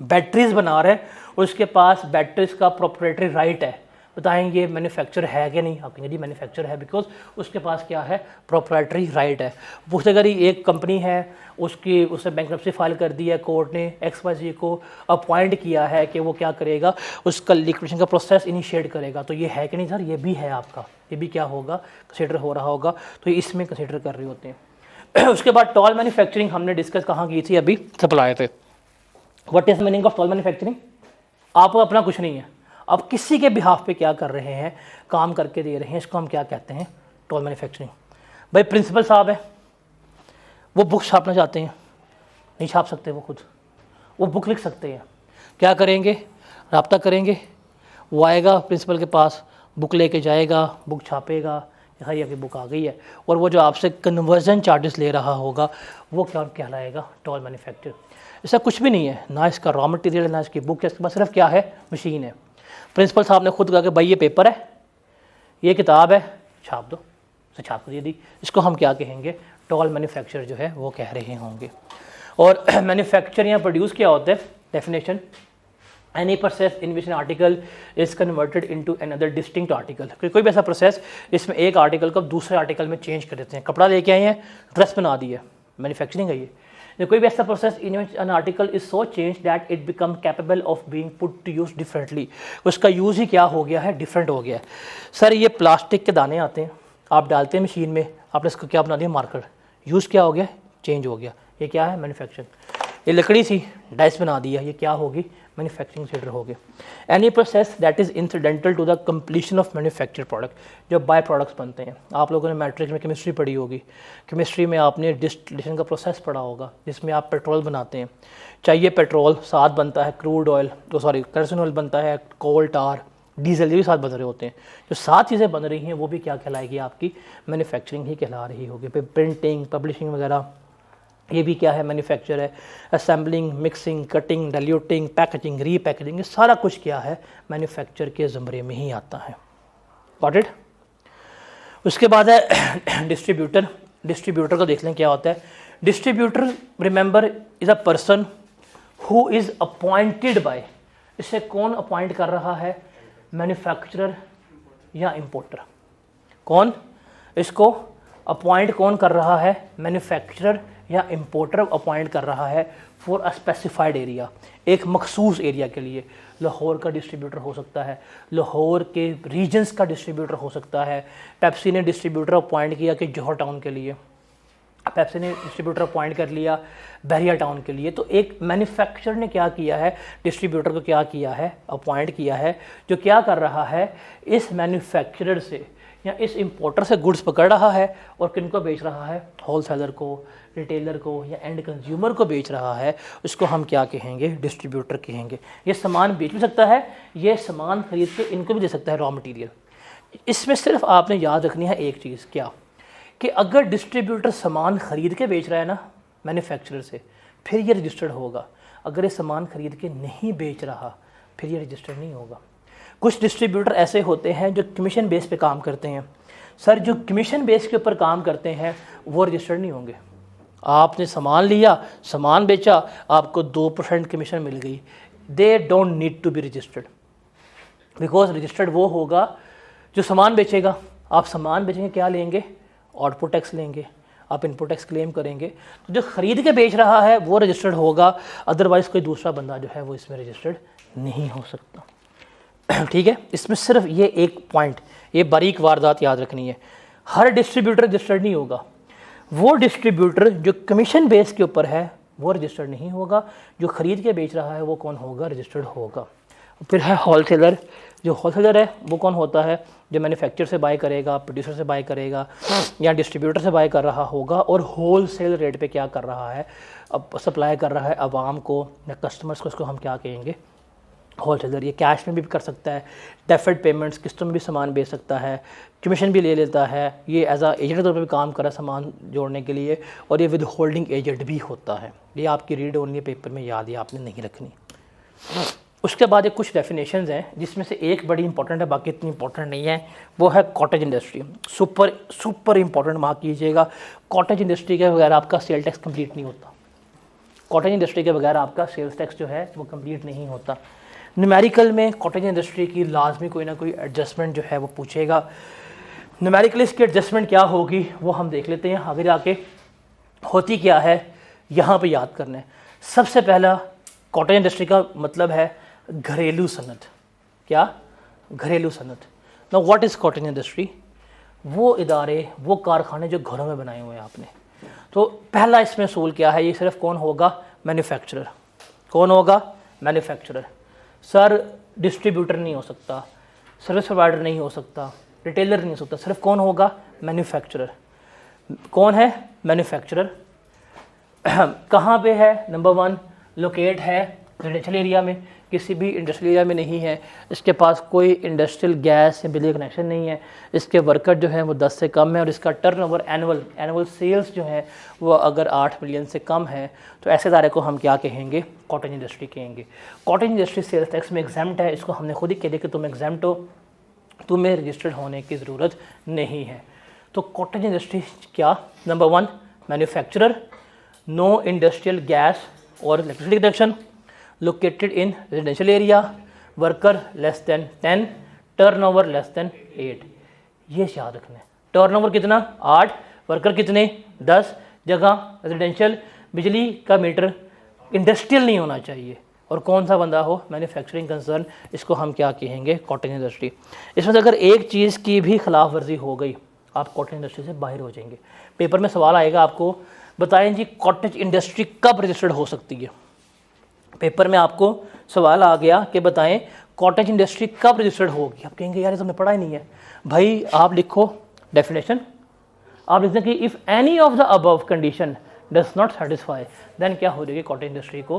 बैटरीज बना रहा है, उसके पास बैटरीज का प्रोप्राइटरी राइट है, बताएंगे मैन्युफैक्चर है कि नहीं? आप कहेंगे जी मैन्युफैक्चर है, बिकॉज उसके पास क्या है? प्रोप्राइटरी राइट है। पूछेगा एक कंपनी है, उसने बैंकरप्सी फाइल कर दी है, कोर्ट ने XYZ को अपॉइंट किया है कि वो क्या करेगा? उसका लिक्विडेशन का प्रोसेस इनिशिएट करेगा, तो ये है कि नहीं सर? ये भी है आपका, ये भी क्या होगा? कंसिडर हो रहा होगा, तो ये इसमें कंसिडर कर रहे होते हैं। उसके बाद टॉल मैन्युफैक्चरिंग हमने डिस्कस कहाँ की थी? अभी सप्लाई थे। What is meaning of tall manufacturing? आपको अपना कुछ नहीं है, आप किसी के बिहाफ पे क्या कर रहे हैं? काम करके दे रहे हैं, इसको हम क्या कहते हैं? Toll manufacturing. भाई प्रिंसिपल साहब है, वो बुक छापना चाहते हैं, नहीं छाप सकते वो खुद, वो बुक लिख सकते हैं, क्या करेंगे? रब्ता करेंगे, वो आएगा प्रिंसिपल के पास, बुक लेके जाएगा, बुक छापेगा, यहाँ ये बुक आ गई है, और वो जो आपसे कन्वर्जन चार्जेस ले रहा होगा वो क्या कहलाएगा? Toll manufacture. ऐसा कुछ भी नहीं है, ना इसका रॉ मटेरियल, ना इसकी बुक है, इसके पास सिर्फ क्या है? मशीन है। प्रिंसिपल साहब ने खुद कहा कि भाई ये पेपर है, ये किताब है, छाप दो, तो छाप कर दे दी। इसको हम क्या कहेंगे? टॉल मैन्युफैक्चर जो है वो कह रहे होंगे। और मैन्युफैक्चर या प्रोड्यूस क्या होता है? Definition, any process in which an article is converted into another distinct article. कोई भी ऐसा प्रोसेस जिसमें एक आर्टिकल को दूसरे आर्टिकल में चेंज कर देते हैं। कपड़ा लेके आए हैं, ड्रेस बना दी है, मैन्युफैक्चरिंग है ये। कोई भी ऐसा process in which an article is so changed that it become capable of being put to use differently, उसका यूज़ ही क्या हो गया है? डिफरेंट हो गया है। सर ये प्लास्टिक के दाने आते हैं, आप डालते हैं मशीन में, आपने इसको क्या बना दिया? मार्कर। यूज़ क्या हो गया? चेंज हो गया। ये क्या है? मैन्युफैक्चरिंग। ये लकड़ी सी डाइस बना दिया, ये क्या होगी? मैन्युफैक्चरिंग सेक्टर हो गया। Any process that is incidental to the completion of manufacture product, जो बाय प्रोडक्ट्स बनते हैं। आप लोगों ने मैट्रिक्स में केमिस्ट्री पढ़ी होगी, केमिस्ट्री में आपने डिस्टिलेशन का प्रोसेस पढ़ा होगा, जिसमें आप पेट्रोल बनाते हैं। चाहिए पेट्रोल, साथ बनता है क्रूड ऑयल, केरोसिन ऑयल बनता है, कोल, टार, डीजल, ये भी साथ बन रहे होते हैं। जो 7 चीज़ें बन रही हैं वो भी क्या कहलाएगी? आपकी मैन्युफैक्चरिंग ही कहला रही होगी। फिर प्रिंटिंग, पब्लिशिंग वगैरह, ये भी क्या है? मैन्युफैक्चर है। Assembling, mixing, cutting, diluting, packaging, repackaging, ये सारा कुछ क्या है? मैन्युफैक्चर के ज़मरे में ही आता है। Got it? उसके बाद है डिस्ट्रीब्यूटर। डिस्ट्रीब्यूटर को देख लें क्या होता है। Distributor, remember, is a person who is appointed by, इसे कौन अपॉइंट कर रहा है? मैन्युफैक्चरर या इंपोर्टर। कौन इसको अपॉइंट कौन कर रहा है? मैन्युफैक्चरर या इंपोर्टर अपॉइंट कर रहा है फॉर अ स्पेसिफाइड एरिया, एक मखसूस एरिया के लिए। लाहौर का डिस्ट्रीब्यूटर हो सकता है, लाहौर के रीजन्स का डिस्ट्रीब्यूटर हो सकता है। पेप्सी ने डिस्ट्रीब्यूटर अपॉइंट किया कि जौहर टाउन के लिए, पेप्सी ने डिस्ट्रीब्यूटर अपॉइंट कर लिया बहरिया टाउन के लिए, तो एक मैन्युफैक्चरर ने क्या किया है, डिस्ट्रीब्यूटर को क्या किया है, अपॉइंट किया है, जो क्या कर रहा है, इस मैन्युफैक्चरर से या इस इंपोर्टर से गुड्स पकड़ रहा है और किनको बेच रहा है, होलसेलर को, रिटेलर को या एंड कंज्यूमर को बेच रहा है, उसको हम क्या कहेंगे, डिस्ट्रीब्यूटर कहेंगे। ये सामान बेच भी सकता है, ये सामान खरीद के इनको भी दे सकता है रॉ मटेरियल। इसमें सिर्फ आपने याद रखनी है एक चीज़, क्या कि अगर डिस्ट्रीब्यूटर सामान खरीद के बेच रहा है ना मैन्युफैक्चरर से, फिर ये रजिस्टर्ड होगा। अगर ये सामान खरीद के नहीं बेच रहा फिर ये रजिस्टर्ड नहीं होगा। कुछ डिस्ट्रीब्यूटर ऐसे होते हैं जो कमीशन बेस पे काम करते हैं। सर जो कमीशन बेस के ऊपर काम करते हैं वो रजिस्टर्ड नहीं होंगे। आपने सामान लिया, सामान बेचा, आपको 2% कमीशन मिल गई, they don't need to be registered, because registered वो होगा जो सामान बेचेगा। आप सामान बेचेंगे क्या लेंगे, आउटपुट टैक्स लेंगे, आप इनपुट टैक्स क्लेम करेंगे। तो जो खरीद के बेच रहा है वो रजिस्टर्ड होगा, अदरवाइज़ कोई दूसरा बंदा जो है वो इसमें रजिस्टर्ड नहीं हो सकता। ठीक है, इसमें सिर्फ ये एक पॉइंट, ये बारीक वारदात याद रखनी है। हर डिस्ट्रीब्यूटर रजिस्टर्ड नहीं होगा। वो डिस्ट्रीब्यूटर जो कमीशन बेस के ऊपर है वो रजिस्टर्ड नहीं होगा, जो ख़रीद के बेच रहा है वो कौन होगा, रजिस्टर्ड होगा। फिर है होलसेलर। जो होलसेलर है वो कौन होता है, जो मैन्युफैक्चरर से बाय करेगा, प्रोड्यूसर से बाय करेगा या डिस्ट्रीब्यूटर से बाय कर रहा होगा और होलसेल रेट पे क्या कर रहा है, अब सप्लाई कर रहा है आवाम को या कस्टमर्स को, उसको हम क्या कहेंगे, होलसेलर। ये कैश में भी कर सकता है, डेफर्ड पेमेंट्स किस्तों में भी सामान बेच सकता है, कमीशन भी ले लेता है, ये एज आ एजेंट के तौर पर भी काम कर रहा है सामान जोड़ने के लिए, और ये विद होल्डिंग एजेंट भी होता है। ये आपकी रीड ओनली पेपर में याद है, आपने नहीं रखनी। उसके बाद एक कुछ डेफिनेशंस हैं जिसमें से एक बड़ी इंपॉर्टेंट है, बाकी इतनी इंपॉर्टेंट नहीं है, वो है cottage industry. Super important mark कीजिएगा। कॉटेज इंडस्ट्री के बगैर आपका सेल टैक्स कंप्लीट नहीं होता। कॉटेज इंडस्ट्री के बगैर आपका सेल्स टैक्स जो है वो कंप्लीट नहीं होता। न्यूमेरिकल में कॉटेज इंडस्ट्री की लाजमी कोई ना कोई एडजस्टमेंट जो है वो पूछेगा। न्यूमेरिकल इसकी एडजस्टमेंट क्या होगी वो हम देख लेते हैं आगे जाके। होती क्या है यहाँ पे याद करना है। सबसे पहला कॉटेज इंडस्ट्री का मतलब है घरेलू सनत। क्या, घरेलू सनत। Now what is cottage industry? वो इदारे, वो कारखाने जो घरों में बनाए हुए हैं आपने। तो पहला इसमें असूल क्या है, ये सिर्फ कौन होगा, मैन्युफैक्चरर। कौन होगा, मैन्युफैक्चरर। सर डिस्ट्रीब्यूटर नहीं हो सकता, सर्विस प्रोवाइडर नहीं हो सकता, रिटेलर नहीं हो सकता, सिर्फ कौन होगा, मैन्युफैक्चरर। कौन है, मैन्युफैक्चरर। कहाँ पे है, नंबर 1 लोकेट है रेजिडेंशियल एरिया में, किसी भी इंडस्ट्रियल एरिया में नहीं है, इसके पास कोई इंडस्ट्रियल गैस या बिजली कनेक्शन नहीं है, इसके वर्कर जो है वो 10 से कम है, और इसका टर्नओवर एनुअल सेल्स जो है वो अगर 8 मिलियन से कम है, तो ऐसे इदारे को हम क्या कहेंगे, कॉटेज इंडस्ट्री कहेंगे। कॉटेज इंडस्ट्री सेल्स टैक्स में एग्जाम्प्ट है, इसको हमने खुद ही कह दिया कि तुम एग्जाम्प्ट हो, तुम्हें रजिस्टर्ड होने की ज़रूरत नहीं है। तो कॉटेज इंडस्ट्री क्या, number 1 manufacturer, no industrial gas और electricity connection, located in residential area, worker less than 10, turnover less than 8। ये याद रखना है। टर्नओवर कितना, 8, वर्कर कितने, 10, जगह रेजिडेंशियल, बिजली का मीटर इंडस्ट्रियल नहीं होना चाहिए, और कौन सा बंदा हो, मैन्युफैक्चरिंग कंसर्न। इसको हम क्या कहेंगे, कॉटेज इंडस्ट्री। इसमें से अगर एक चीज़ की भी खिलाफ वर्जी हो गई, आप कॉटेज इंडस्ट्री से बाहर हो जाएंगे। पेपर में सवाल आएगा आपको, बताएं जी कॉटेज इंडस्ट्री कब रजिस्टर्ड हो सकती है। पेपर में आपको सवाल आ गया कि बताएं कॉटेज इंडस्ट्री कब रजिस्टर्ड होगी। आप कहेंगे यार ये तो हमने पढ़ा ही नहीं है। भाई आप लिखो डेफिनेशन, आप लिखते हैं कि if any of the above condition does not satisfy, then क्या हो जाएगी, कॉटेज इंडस्ट्री को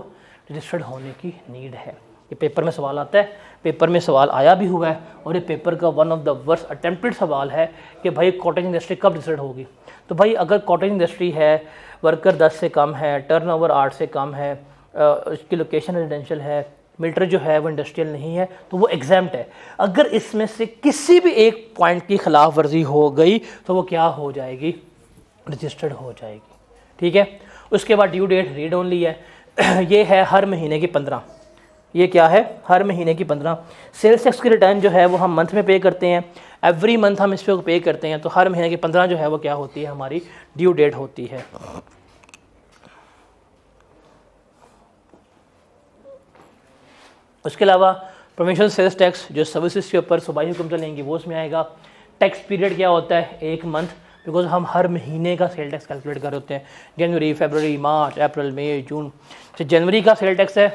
रजिस्टर्ड होने की नीड है। ये पेपर में सवाल आता है, पेपर में सवाल आया भी हुआ है, और ये पेपर का one of the worst attempted सवाल है कि भाई कॉटेज इंडस्ट्री कब रजिस्टर्ड होगी। तो भाई अगर कॉटेज इंडस्ट्री है, वर्कर 10 से कम है, टर्नओवर 8 से कम है, उसकी लोकेशन रेजिडेंशियल है, मीटर जो है वो इंडस्ट्रियल नहीं है, तो वो एग्जाम्प्ट है। अगर इसमें से किसी भी एक पॉइंट की खिलाफ वर्जी हो गई तो वो क्या हो जाएगी, रजिस्टर्ड हो जाएगी। ठीक है, उसके बाद ड्यू डेट रीड ओनली है। ये है हर महीने की 15। ये क्या है, हर महीने की 15। सेल्स टैक्स की रिटर्न जो है वो हम मंथ में पे करते हैं, एवरी मंथ हम इस पर पे करते हैं, तो हर महीने की 15 जो है वो क्या होती है, हमारी ड्यू डेट होती है। उसके अलावा प्रोविंशियल सेल्स टैक्स जो सर्विसेज के ऊपर सूबाई हुक्म चलेंगी वो उसमें आएगा। टैक्स पीरियड क्या होता है, 1 मंथ, बिकॉज हम हर महीने का सेल टैक्स कैलकुलेट कर रहे होते हैं, जनवरी, फरवरी, मार्च, अप्रैल, मई, जून। तो जनवरी का सेल टैक्स है,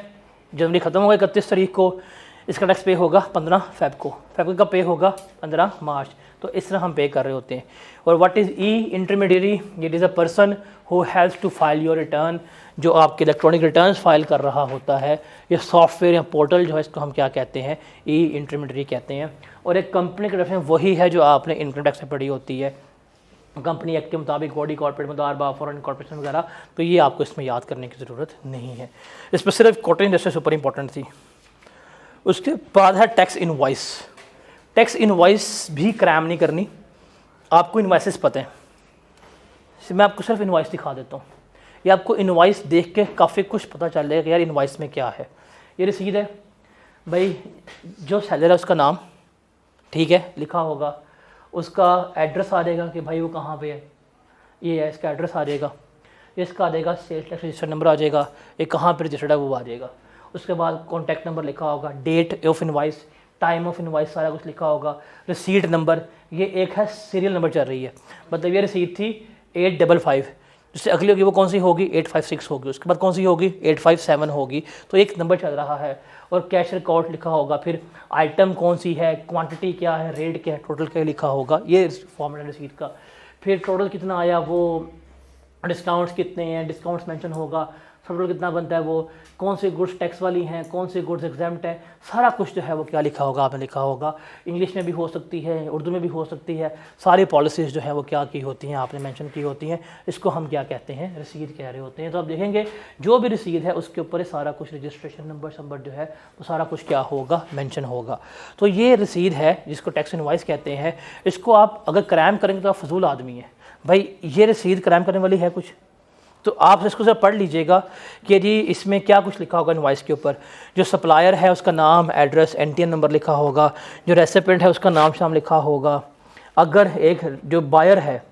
जनवरी ख़त्म होगा 31 तारीख को, इसका टैक्स पे होगा 15 फेब को, फेब का पे होगा 15 मार्च। तो इस तरह हम पे कर रहे होते हैं। और what is e intermediary, it is a person who has to file your return, जो आपके इलेक्ट्रॉनिक रिटर्न्स फाइल कर रहा होता है। ये सॉफ्टवेयर या पोर्टल जो है इसको हम क्या कहते हैं, ई इंटरमीडियरी कहते हैं। और एक कंपनी का डेफिनेशन वही है जो आपने इनकम टैक्स में पढ़ी होती है, कंपनी एक्ट के मुताबिक, बॉडी कॉर्पोरेट मुदारबा, फॉरेन कॉर्पोरेशन वगैरह। तो ये आपको इसमें याद करने की ज़रूरत नहीं है, इसमें सिर्फ कॉटन इंडस्ट्री सुपर इंपॉर्टेंट थी। उसके बाद है टैक्स इनवॉइस। टैक्स इनवॉइस भी क्रैम नहीं करनी, आपको इनवॉइसेस पता है। मैं आपको सिर्फ इनवॉइस दिखा देता हूँ, ये आपको इनवॉइस देख के काफ़ी कुछ पता चल जाएगा कि यार इनवॉइस में क्या है। ये रसीद है भाई, जो सेलर है उसका नाम, ठीक है, लिखा होगा, उसका एड्रेस आ जाएगा कि भाई वो कहाँ पे है, ये है इसका एड्रेस आ जाएगा, इसका आ जाएगा सेल्स टैक्स रजिस्टर्ड नंबर आ जाएगा, ये कहाँ पे रजिस्टर्ड है वो आ जाएगा। उसके बाद कॉन्टैक्ट नंबर लिखा होगा, date of invoice, time of invoice, सारा कुछ लिखा होगा। रिसीट नंबर, ये एक है सीरियल नंबर चल रही है, मतलब ये रिसीट थी 855, जिससे अगली होगी वो कौन सी होगी 856 होगी, उसके बाद कौन सी होगी 857 होगी। तो एक नंबर चल रहा है। और कैश रिकॉर्ड लिखा होगा, फिर आइटम कौन सी है, क्वांटिटी क्या है, रेट क्या है, टोटल क्या लिखा होगा, ये फॉर्मेट है रिसीट का। फिर टोटल कितना आया, वो डिस्काउंट्स कितने हैं, डिस्काउंट्स मेंशन होगा, टोटल कितना बनता है, वो कौन से गुड्स टैक्स वाली हैं, कौन से गुड्स एग्जाम्प्ट हैं, सारा कुछ जो है वो क्या लिखा होगा, आपने लिखा होगा। इंग्लिश में भी हो सकती है, उर्दू में भी हो सकती है, सारी पॉलिसीज़ जो है वो क्या की होती हैं, आपने मेंशन की होती हैं। इसको हम क्या कहते हैं, रसीद कह रहे होते हैं। तो आप देखेंगे जो भी रसीद है उसके ऊपर सारा कुछ रजिस्ट्रेशन नंबर जो है वो सारा कुछ क्या होगा, मेंशन होगा। तो ये रसीद है जिसको टैक्स इनवॉइस कहते हैं। इसको आप अगर क्रैम करेंगे तो आप फजूल आदमी हैं भाई, ये रसीद क्रैम करने वाली है कुछ, तो आप इसको जरा पढ़ लीजिएगा कि जी इसमें क्या कुछ लिखा होगा इनवॉइस के ऊपर। जो सप्लायर है उसका नाम, एड्रेस, एनटीएन नंबर लिखा होगा, जो रेसिपेंट है उसका नाम शाम लिखा होगा। अगर एक जो बायर है,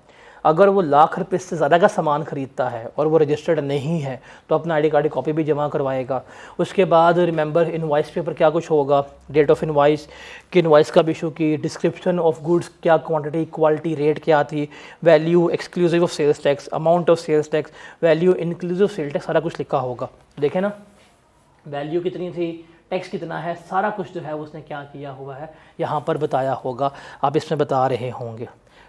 अगर वो ₹1,00,000 से ज़्यादा का सामान ख़रीदता है और वो रजिस्टर्ड नहीं है तो अपना आईडी कार्ड की कॉपी भी जमा करवाएगा। उसके बाद रिमेंबर इनवॉइस के ऊपर क्या कुछ होगा, डेट ऑफ इनवॉइस, कि इनवॉइस कब इशू की, डिस्क्रिप्शन ऑफ गुड्स, क्या क्वांटिटी, क्वालिटी, रेट क्या थी, value exclusive of sales tax, amount of sales tax, value inclusive sales tax, सारा कुछ लिखा होगा। देखें ना, वैल्यू कितनी थी, टैक्स कितना है, सारा कुछ जो है उसने क्या किया हुआ है यहाँ पर बताया होगा, आप इसमें बता रहे होंगे।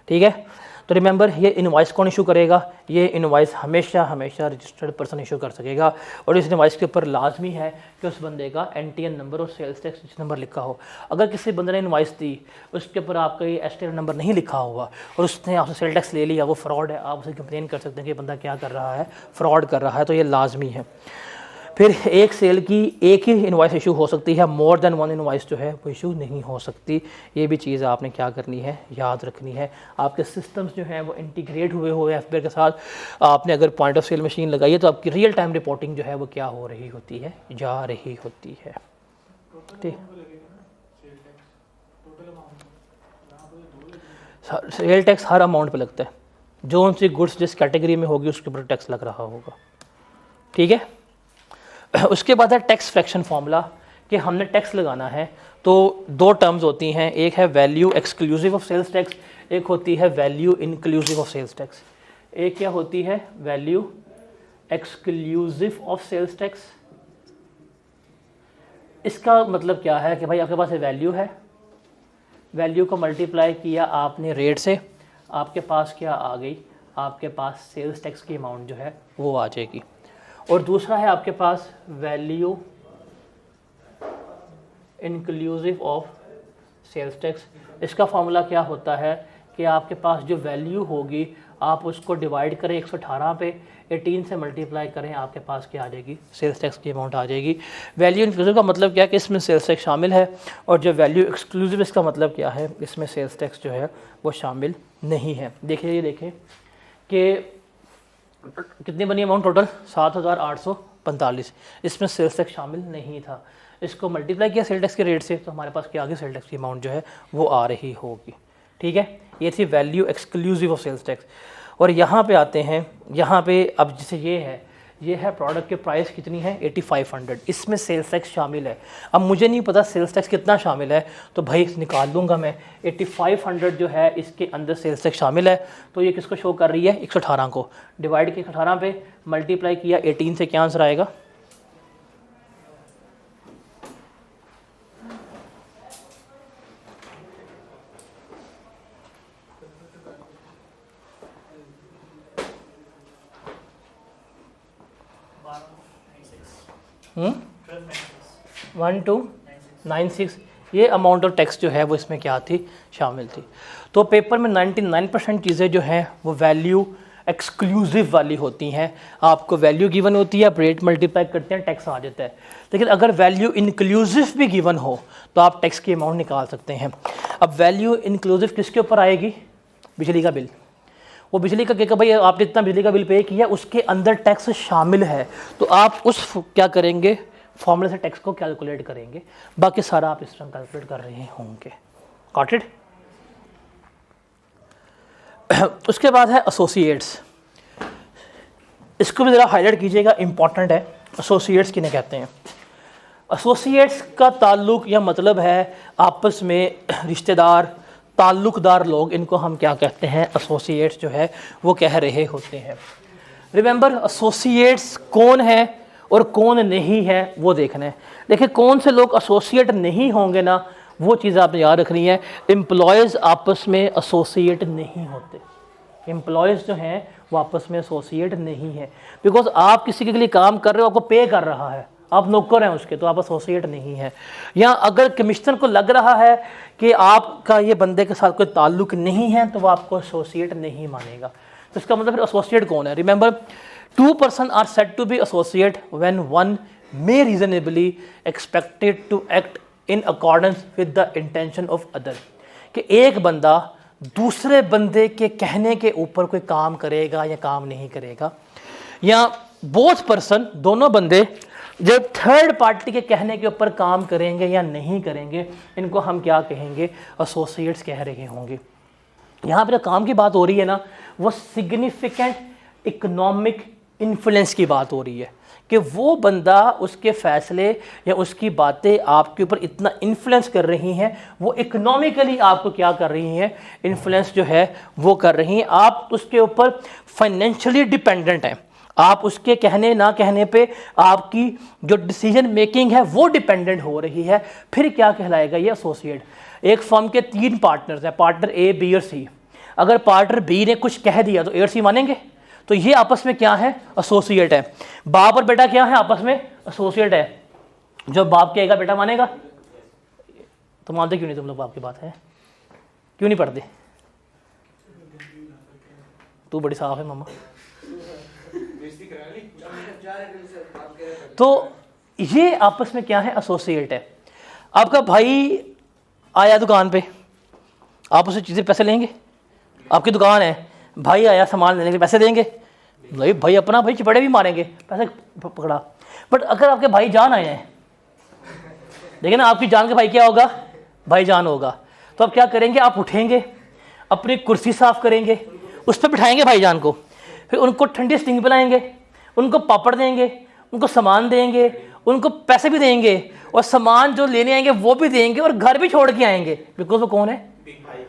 ठीक है, तो रिमेंबर ये इनवॉइस कौन इशू करेगा, ये इनवॉइस हमेशा रजिस्टर्ड पर्सन इशू कर सकेगा। और इस इनवॉइस के ऊपर लाजमी है कि उस बंदे का एनटीएन नंबर और सेल्स टैक्स नंबर लिखा हो। अगर किसी बंदे ने इनवॉइस दी उसके ऊपर आपका ये एसटीएन नंबर नहीं लिखा हुआ और उसने आपसे सेल टैक्स ले लिया, वो फ्रॉड है, आप उसे कंप्लेन कर सकते हैं कि बंदा क्या कर रहा है, फ्रॉड कर रहा है। तो ये लाजमी है। फिर एक सेल की एक ही इनवॉइस इशू हो सकती है, मोर देन वन इनवॉइस जो है वो इशू नहीं हो सकती। ये भी चीज़ आपने क्या करनी है, याद रखनी है। आपके सिस्टम्स जो हैं वो इंटीग्रेट हुए एफबीआई के साथ। आपने अगर पॉइंट ऑफ सेल मशीन लगाई है तो आपकी रियल टाइम रिपोर्टिंग जो है वो क्या हो रही होती है, जा रही होती है। ठीक, सेल टैक्स हर अमाउंट पे लगता है, जो उनसी गुड्स जिस कैटेगरी में होगी उसके ऊपर टैक्स लग रहा होगा। ठीक है, उसके बाद है टैक्स फ्रैक्शन फार्मूला, कि हमने टैक्स लगाना है तो दो टर्म्स होती हैं, एक है value exclusive of sales tax, एक होती है value inclusive of sales tax. एक क्या होती है, value exclusive of sales tax. इसका मतलब क्या है कि भाई आपके पास वैल्यू है, वैल्यू को मल्टीप्लाई किया आपने रेट से, आपके पास क्या आ गई, आपके पास सेल्स टैक्स की अमाउंट जो है वो आ जाएगी। और दूसरा है आपके पास value inclusive of sales tax. इसका फार्मूला क्या होता है कि आपके पास जो वैल्यू होगी आप उसको डिवाइड करें 118 पे, 18 से मल्टीप्लाई करें, आपके पास क्या आ जाएगी, सेल्स टैक्स की अमाउंट आ जाएगी। वैल्यू इंक्लूसिव का मतलब क्या है कि इसमें सेल्स टैक्स शामिल है, और जो वैल्यू एक्सक्लूसिव इसका मतलब क्या है, इसमें सेल्स टैक्स जो है वो शामिल नहीं है। देखिए, ये देखें कि कितनी बनी अमाउंट टोटल, 7,845, इसमें सेल्स टैक्स शामिल नहीं था। इसको मल्टीप्लाई किया सेल टैक्स के रेट से तो हमारे पास क्या आ गई, सेल टैक्स की अमाउंट जो है वो आ रही होगी। ठीक है, ये थी value exclusive of sales tax. और यहाँ पे आते हैं, यहाँ पे अब जैसे ये है, ये है प्रोडक्ट की प्राइस कितनी है 8500, इसमें सेल्स टैक्स शामिल है। अब मुझे नहीं पता सेल्स टैक्स कितना शामिल है, तो भाई निकाल लूँगा मैं। 8500 जो है इसके अंदर सेल्स टैक्स शामिल है, तो ये किसको शो कर रही है 118 को। डिवाइड किया 118 पे, मल्टीप्लाई किया 18 से, क्या आंसर आएगा 1296। ये अमाउंट ऑफ टैक्स जो है वो इसमें क्या थी, शामिल थी। तो पेपर में 99% चीज़ें जो हैं वो वैल्यू एक्सक्लूसिव वाली होती हैं। आपको वैल्यू गिवन होती है, आप रेट मल्टीप्लाई करते हैं, टैक्स आ जाता है। लेकिन अगर वैल्यू इंक्लूसिव भी गिवन हो तो आप टैक्स की अमाउंट निकाल सकते हैं। अब वैल्यू इंक्लूसिव किसके ऊपर आएगी, बिजली का बिल। वो बिजली का क्या भाई, आपने इतना बिजली का बिल पे किया, उसके अंदर टैक्स शामिल है, तो आप उस क्या करेंगे, फॉर्मूले से टैक्स को कैलकुलेट करेंगे। बाकी सारा आप इस तरह कैलकुलेट कर रहे होंगे। गॉट। उसके बाद है एसोसिएट्स, इसको भी ज़रा हाईलाइट कीजिएगा, इंपॉर्टेंट है। एसोसिएट्स किन्हें कहते हैं? एसोसिएट्स का ताल्लुक या मतलब है आपस में रिश्तेदार, ताल्लुकदार लोग, इनको हम क्या कहते हैं, एसोसिएट्स जो है वो कह रहे होते हैं। रिमेंबर, एसोसिएट्स कौन है और कौन नहीं है वो देखना है। देखिए कौन से लोग एसोसिएट नहीं होंगे ना, वो चीज़ आपने याद रखनी है। एम्प्लॉयज़ आपस में एसोसिएट नहीं होते। एम्प्लॉयज़ जो हैं वो आपस में एसोसिएट नहीं है, बिकॉज आप किसी के लिए काम कर रहे हो, आपको पे कर रहा है, आप नौकर हैं उसके, तो आप एसोसिएट नहीं है। या अगर कमिश्नर को लग रहा है कि आपका ये बंदे के साथ कोई ताल्लुक नहीं है, तो वो आपको एसोसिएट नहीं मानेगा। तो इसका मतलब फिर एसोसिएट कौन है? Remember, 2 person are said to be associate when one may reasonably expected to act in accordance with the intention of other. कि एक बंदा दूसरे बंदे के कहने के ऊपर कोई काम करेगा या काम नहीं करेगा, या बोथ पर्सन, दोनों बंदे जब थर्ड पार्टी के कहने के ऊपर काम करेंगे या नहीं करेंगे, इनको हम क्या कहेंगे, एसोसिएट्स कह रहे होंगे। यहाँ पर काम की बात हो रही है ना, वो सिग्निफिकेंट इकोनॉमिक इन्फ्लुएंस की बात हो रही है कि वो बंदा, उसके फैसले या उसकी बातें आपके ऊपर इतना इन्फ्लुएंस कर रही हैं, वो इकोनॉमिकली आपको क्या कर रही हैं, इन्फ्लुएंस जो है वो कर रही हैं। आप उसके ऊपर फाइनेंशियली डिपेंडेंट हैं, आप उसके कहने ना कहने पे आपकी जो डिसीजन मेकिंग है वो डिपेंडेंट हो रही है। फिर क्या कहलाएगा ये एसोसिएट? एक फर्म के 3 पार्टनर्स हैं, पार्टनर ए, बी और सी। अगर पार्टनर बी ने कुछ कह दिया तो ए और सी मानेंगे, तो ये आपस में क्या है, एसोसिएट है। बाप और बेटा क्या है, आपस में एसोसिएट है। जो बाप कहेगा बेटा मानेगा। तो मानते क्यों नहीं तुम लोग बाप की बात है? क्यों नहीं पढ़ते? तू बड़ी साफ है मामा। तो ये आपस में क्या है, एसोसिएट है। आपका भाई आया दुकान पे, आप उसे चीज़ें पैसे लेंगे? आपकी दुकान है, भाई आया सामान लेने के पैसे देंगे? नहीं, भाई अपना भाई चिपड़े भी मारेंगे, पैसे पकड़ा। बट अगर आपके भाई जान आए हैं, देखिए ना, आपकी जान के भाई क्या होगा, भाई जान होगा, तो आप क्या करेंगे, आप उठेंगे, अपनी कुर्सी साफ करेंगे, उस पर बिठाएंगे भाईजान को, फिर उनको ठंडी स्टिंग पिलाएंगे, उनको पापड़ देंगे, उनको सामान देंगे, उनको पैसे भी देंगे, और सामान जो लेने आएंगे वो भी देंगे, और घर भी छोड़ के आएंगे। बिकॉज वो कौन है,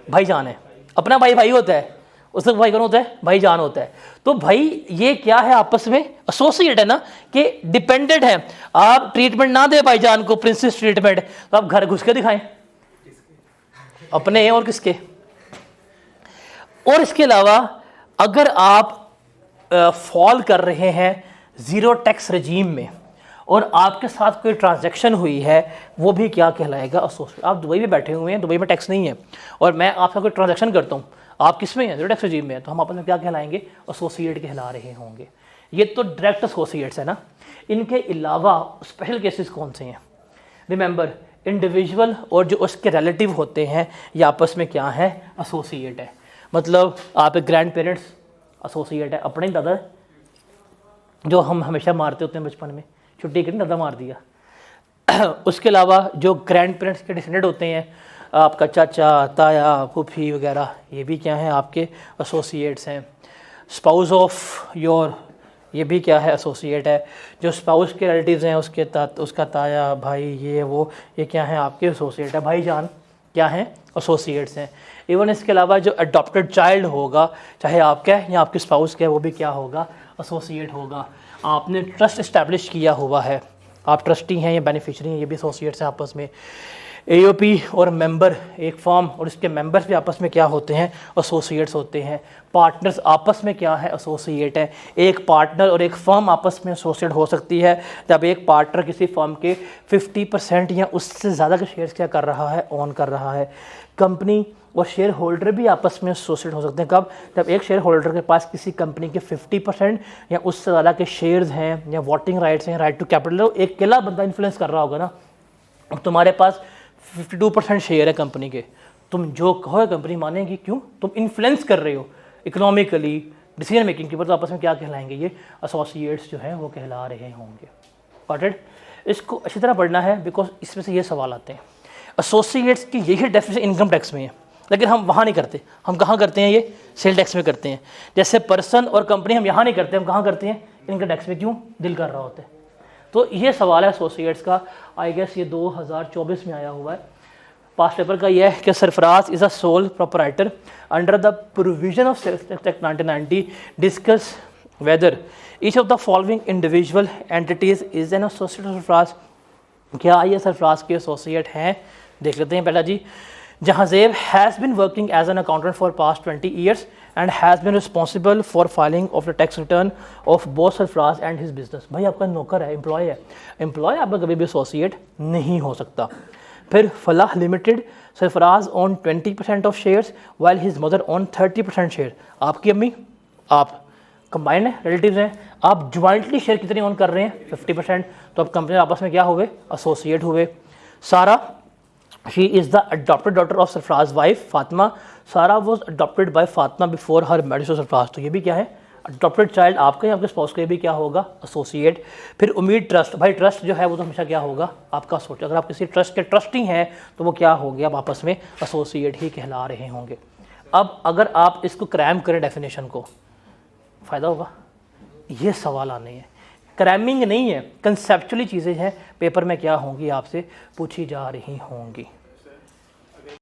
भाईजान है। अपना भाई भाई होता है, उसका भाई कौन होता है, भाईजान होता है। तो भाई ये क्या है, आपस में एसोसिएट है ना, कि डिपेंडेंट है। आप ट्रीटमेंट ना दे भाईजान को, प्रिंसेस ट्रीटमेंट, तो आप घर घुस के दिखाएं, अपने और किसके। और इसके अलावा अगर आप फॉल कर रहे हैं ज़ीरो टैक्स रजीम में और आपके साथ कोई ट्रांजैक्शन हुई है, वो भी क्या कहलाएगा, एसोसिएट। आप दुबई में बैठे हुए हैं, दुबई में टैक्स नहीं है, और मैं आपका कोई ट्रांजैक्शन करता हूँ, आप किस में हैं, ज़ीरो टैक्स रजीम में है, तो हम आपस में क्या कहलाएंगे, एसोसिएट कहला रहे होंगे। ये तो डायरेक्ट एसोसिएट्स है ना। इनके अलावा स्पेशल केसेस कौन से हैं? रिमेंबर, इंडिविजुअल और जो उसके रिलेटिव होते हैं, ये आपस में क्या है, एसोसिएट है। मतलब आप ग्रैंड पेरेंट्स एसोसिएट है, अपने दादा जो हम हमेशा मारते होते हैं बचपन में, छुट्टी करी दादा मार दिया। उसके अलावा जो ग्रैंड पेरेंट्स के डिसेंडेंट होते हैं, आपका चाचा, ताया, फूफी वगैरह, ये भी क्या हैं, आपके एसोसिएट्स हैं। स्पाउस ऑफ योर ये भी क्या है, एसोसिएट है। जो स्पाउस के रिलेटिव्स हैं उसका ताया भाई ये वो, ये क्या है, आपके एसोसिएट है, भाईजान क्या हैं, एसोसिएट्स हैं। इवन इसके अलावा जो अडॉप्टेड चाइल्ड होगा, चाहे आपका है या आपके स्पाउस का है, वो भी क्या होगा, एसोसिएट होगा। आपने ट्रस्ट इस्टेब्लिश किया हुआ है, आप ट्रस्टी हैं या बेनिफिशरी हैं, ये भी एसोसिएट्स हैं आपस में। एओपी और मेंबर, एक फॉर्म और इसके मेंबर्स भी आपस में क्या होते हैं, एसोसिएट्स होते हैं। पार्टनर्स आपस में क्या है, एसोसिएट है। एक पार्टनर और एक फर्म आपस में एसोसिएट हो सकती है जब एक पार्टनर किसी फर्म के 50% या उससे ज़्यादा के शेयर्स क्या कर रहा है, ओन कर रहा है। कंपनी और शेयर होल्डर भी आपस में एसोसिएट हो सकते हैं, कब, जब एक शेयर होल्डर के पास किसी कंपनी के 50% या उससे ज़्यादा के शेयर्स हैं या वोटिंग राइट्स हैं, राइट टू कैपिटल। एक अकेला बंदा इन्फ्लुएंस कर रहा होगा ना। अब तुम्हारे पास 52% शेयर है कंपनी के, तुम जो कहो कंपनी मानेगी, क्यों, तुम इन्फ्लुएंस कर रहे हो इकोनॉमिकली, डिसीजन मेकिंग के ऊपर। तो आपस में क्या कहलाएंगे, ये एसोसिएट्स जो हैं वो कहला रहे होंगे। गॉट? इसको अच्छी तरह पढ़ना है बिकॉज इसमें से ये सवाल आते हैं। एसोसिएट्स की यही डेफिनेशन इनकम टैक्स में है, लेकिन हम वहाँ नहीं करते। हम कहाँ करते हैं, ये सेल टैक्स में करते हैं। जैसे पर्सन और कंपनी हम यहाँ नहीं करते, हम कहाँ करते हैं, इनकम टैक्स में। क्यों, दिल कर रहा होता है। तो ये सवाल है एसोसिएट्स का, आई गेस ये 2024 में आया हुआ है। पास्ट पेपर का ये है कि Sarfaraz is a sole proprietor under the provision of sales tax act 1990 discuss whether each of the following individual entities is an associate of Sarfaraz. क्या ये सरफराज के एसोसिएट हैं, देख लेते हैं। पहला जी, Jahanzeb has been working as an accountant for past 20 years and has been responsible for filing of the tax return of both Sarfaraz and his business। भाई आपका नौकर है, एम्प्लॉय है, एम्प्लॉय आपका कभी भी एसोसिएट नहीं हो सकता। फिर Falah limited, Sarfaraz own 20% of shares while his mother own 30% share. आपकी अम्मी, आप कंबाइंड है, रिलेटिव्स हैं, आप ज्वाइंटली शेयर कितने ओन कर रहे हैं, 50%। तो अब कंपनी आपस में क्या हुए, एसोसिएट हुए। Sara, she is the adopted daughter of Sarfaraz wife Fatima. Sara was adopted by Fatima before her marriage to Sarfaraz. तो ये भी क्या है, अडॉप्टेड चाइल्ड आपका या आपके स्पाउस का भी क्या होगा, एसोसिएट। फिर उम्मीद ट्रस्ट, भाई ट्रस्ट जो है वो तो हमेशा क्या होगा, आपका एसोसिएट। अगर आप किसी ट्रस्ट के ट्रस्टी हैं तो वो क्या हो गया, आप आपस में एसोसिएट ही कहला रहे होंगे। अब अगर आप इसको क्रैम करें डेफिनेशन को, फ़ायदा होगा। ये सवाल आने हैं, क्रैमिंग नहीं है, कंसेप्चुअली चीज़ें हैं, पेपर में क्या होंगी आपसे पूछी जा रही होंगी।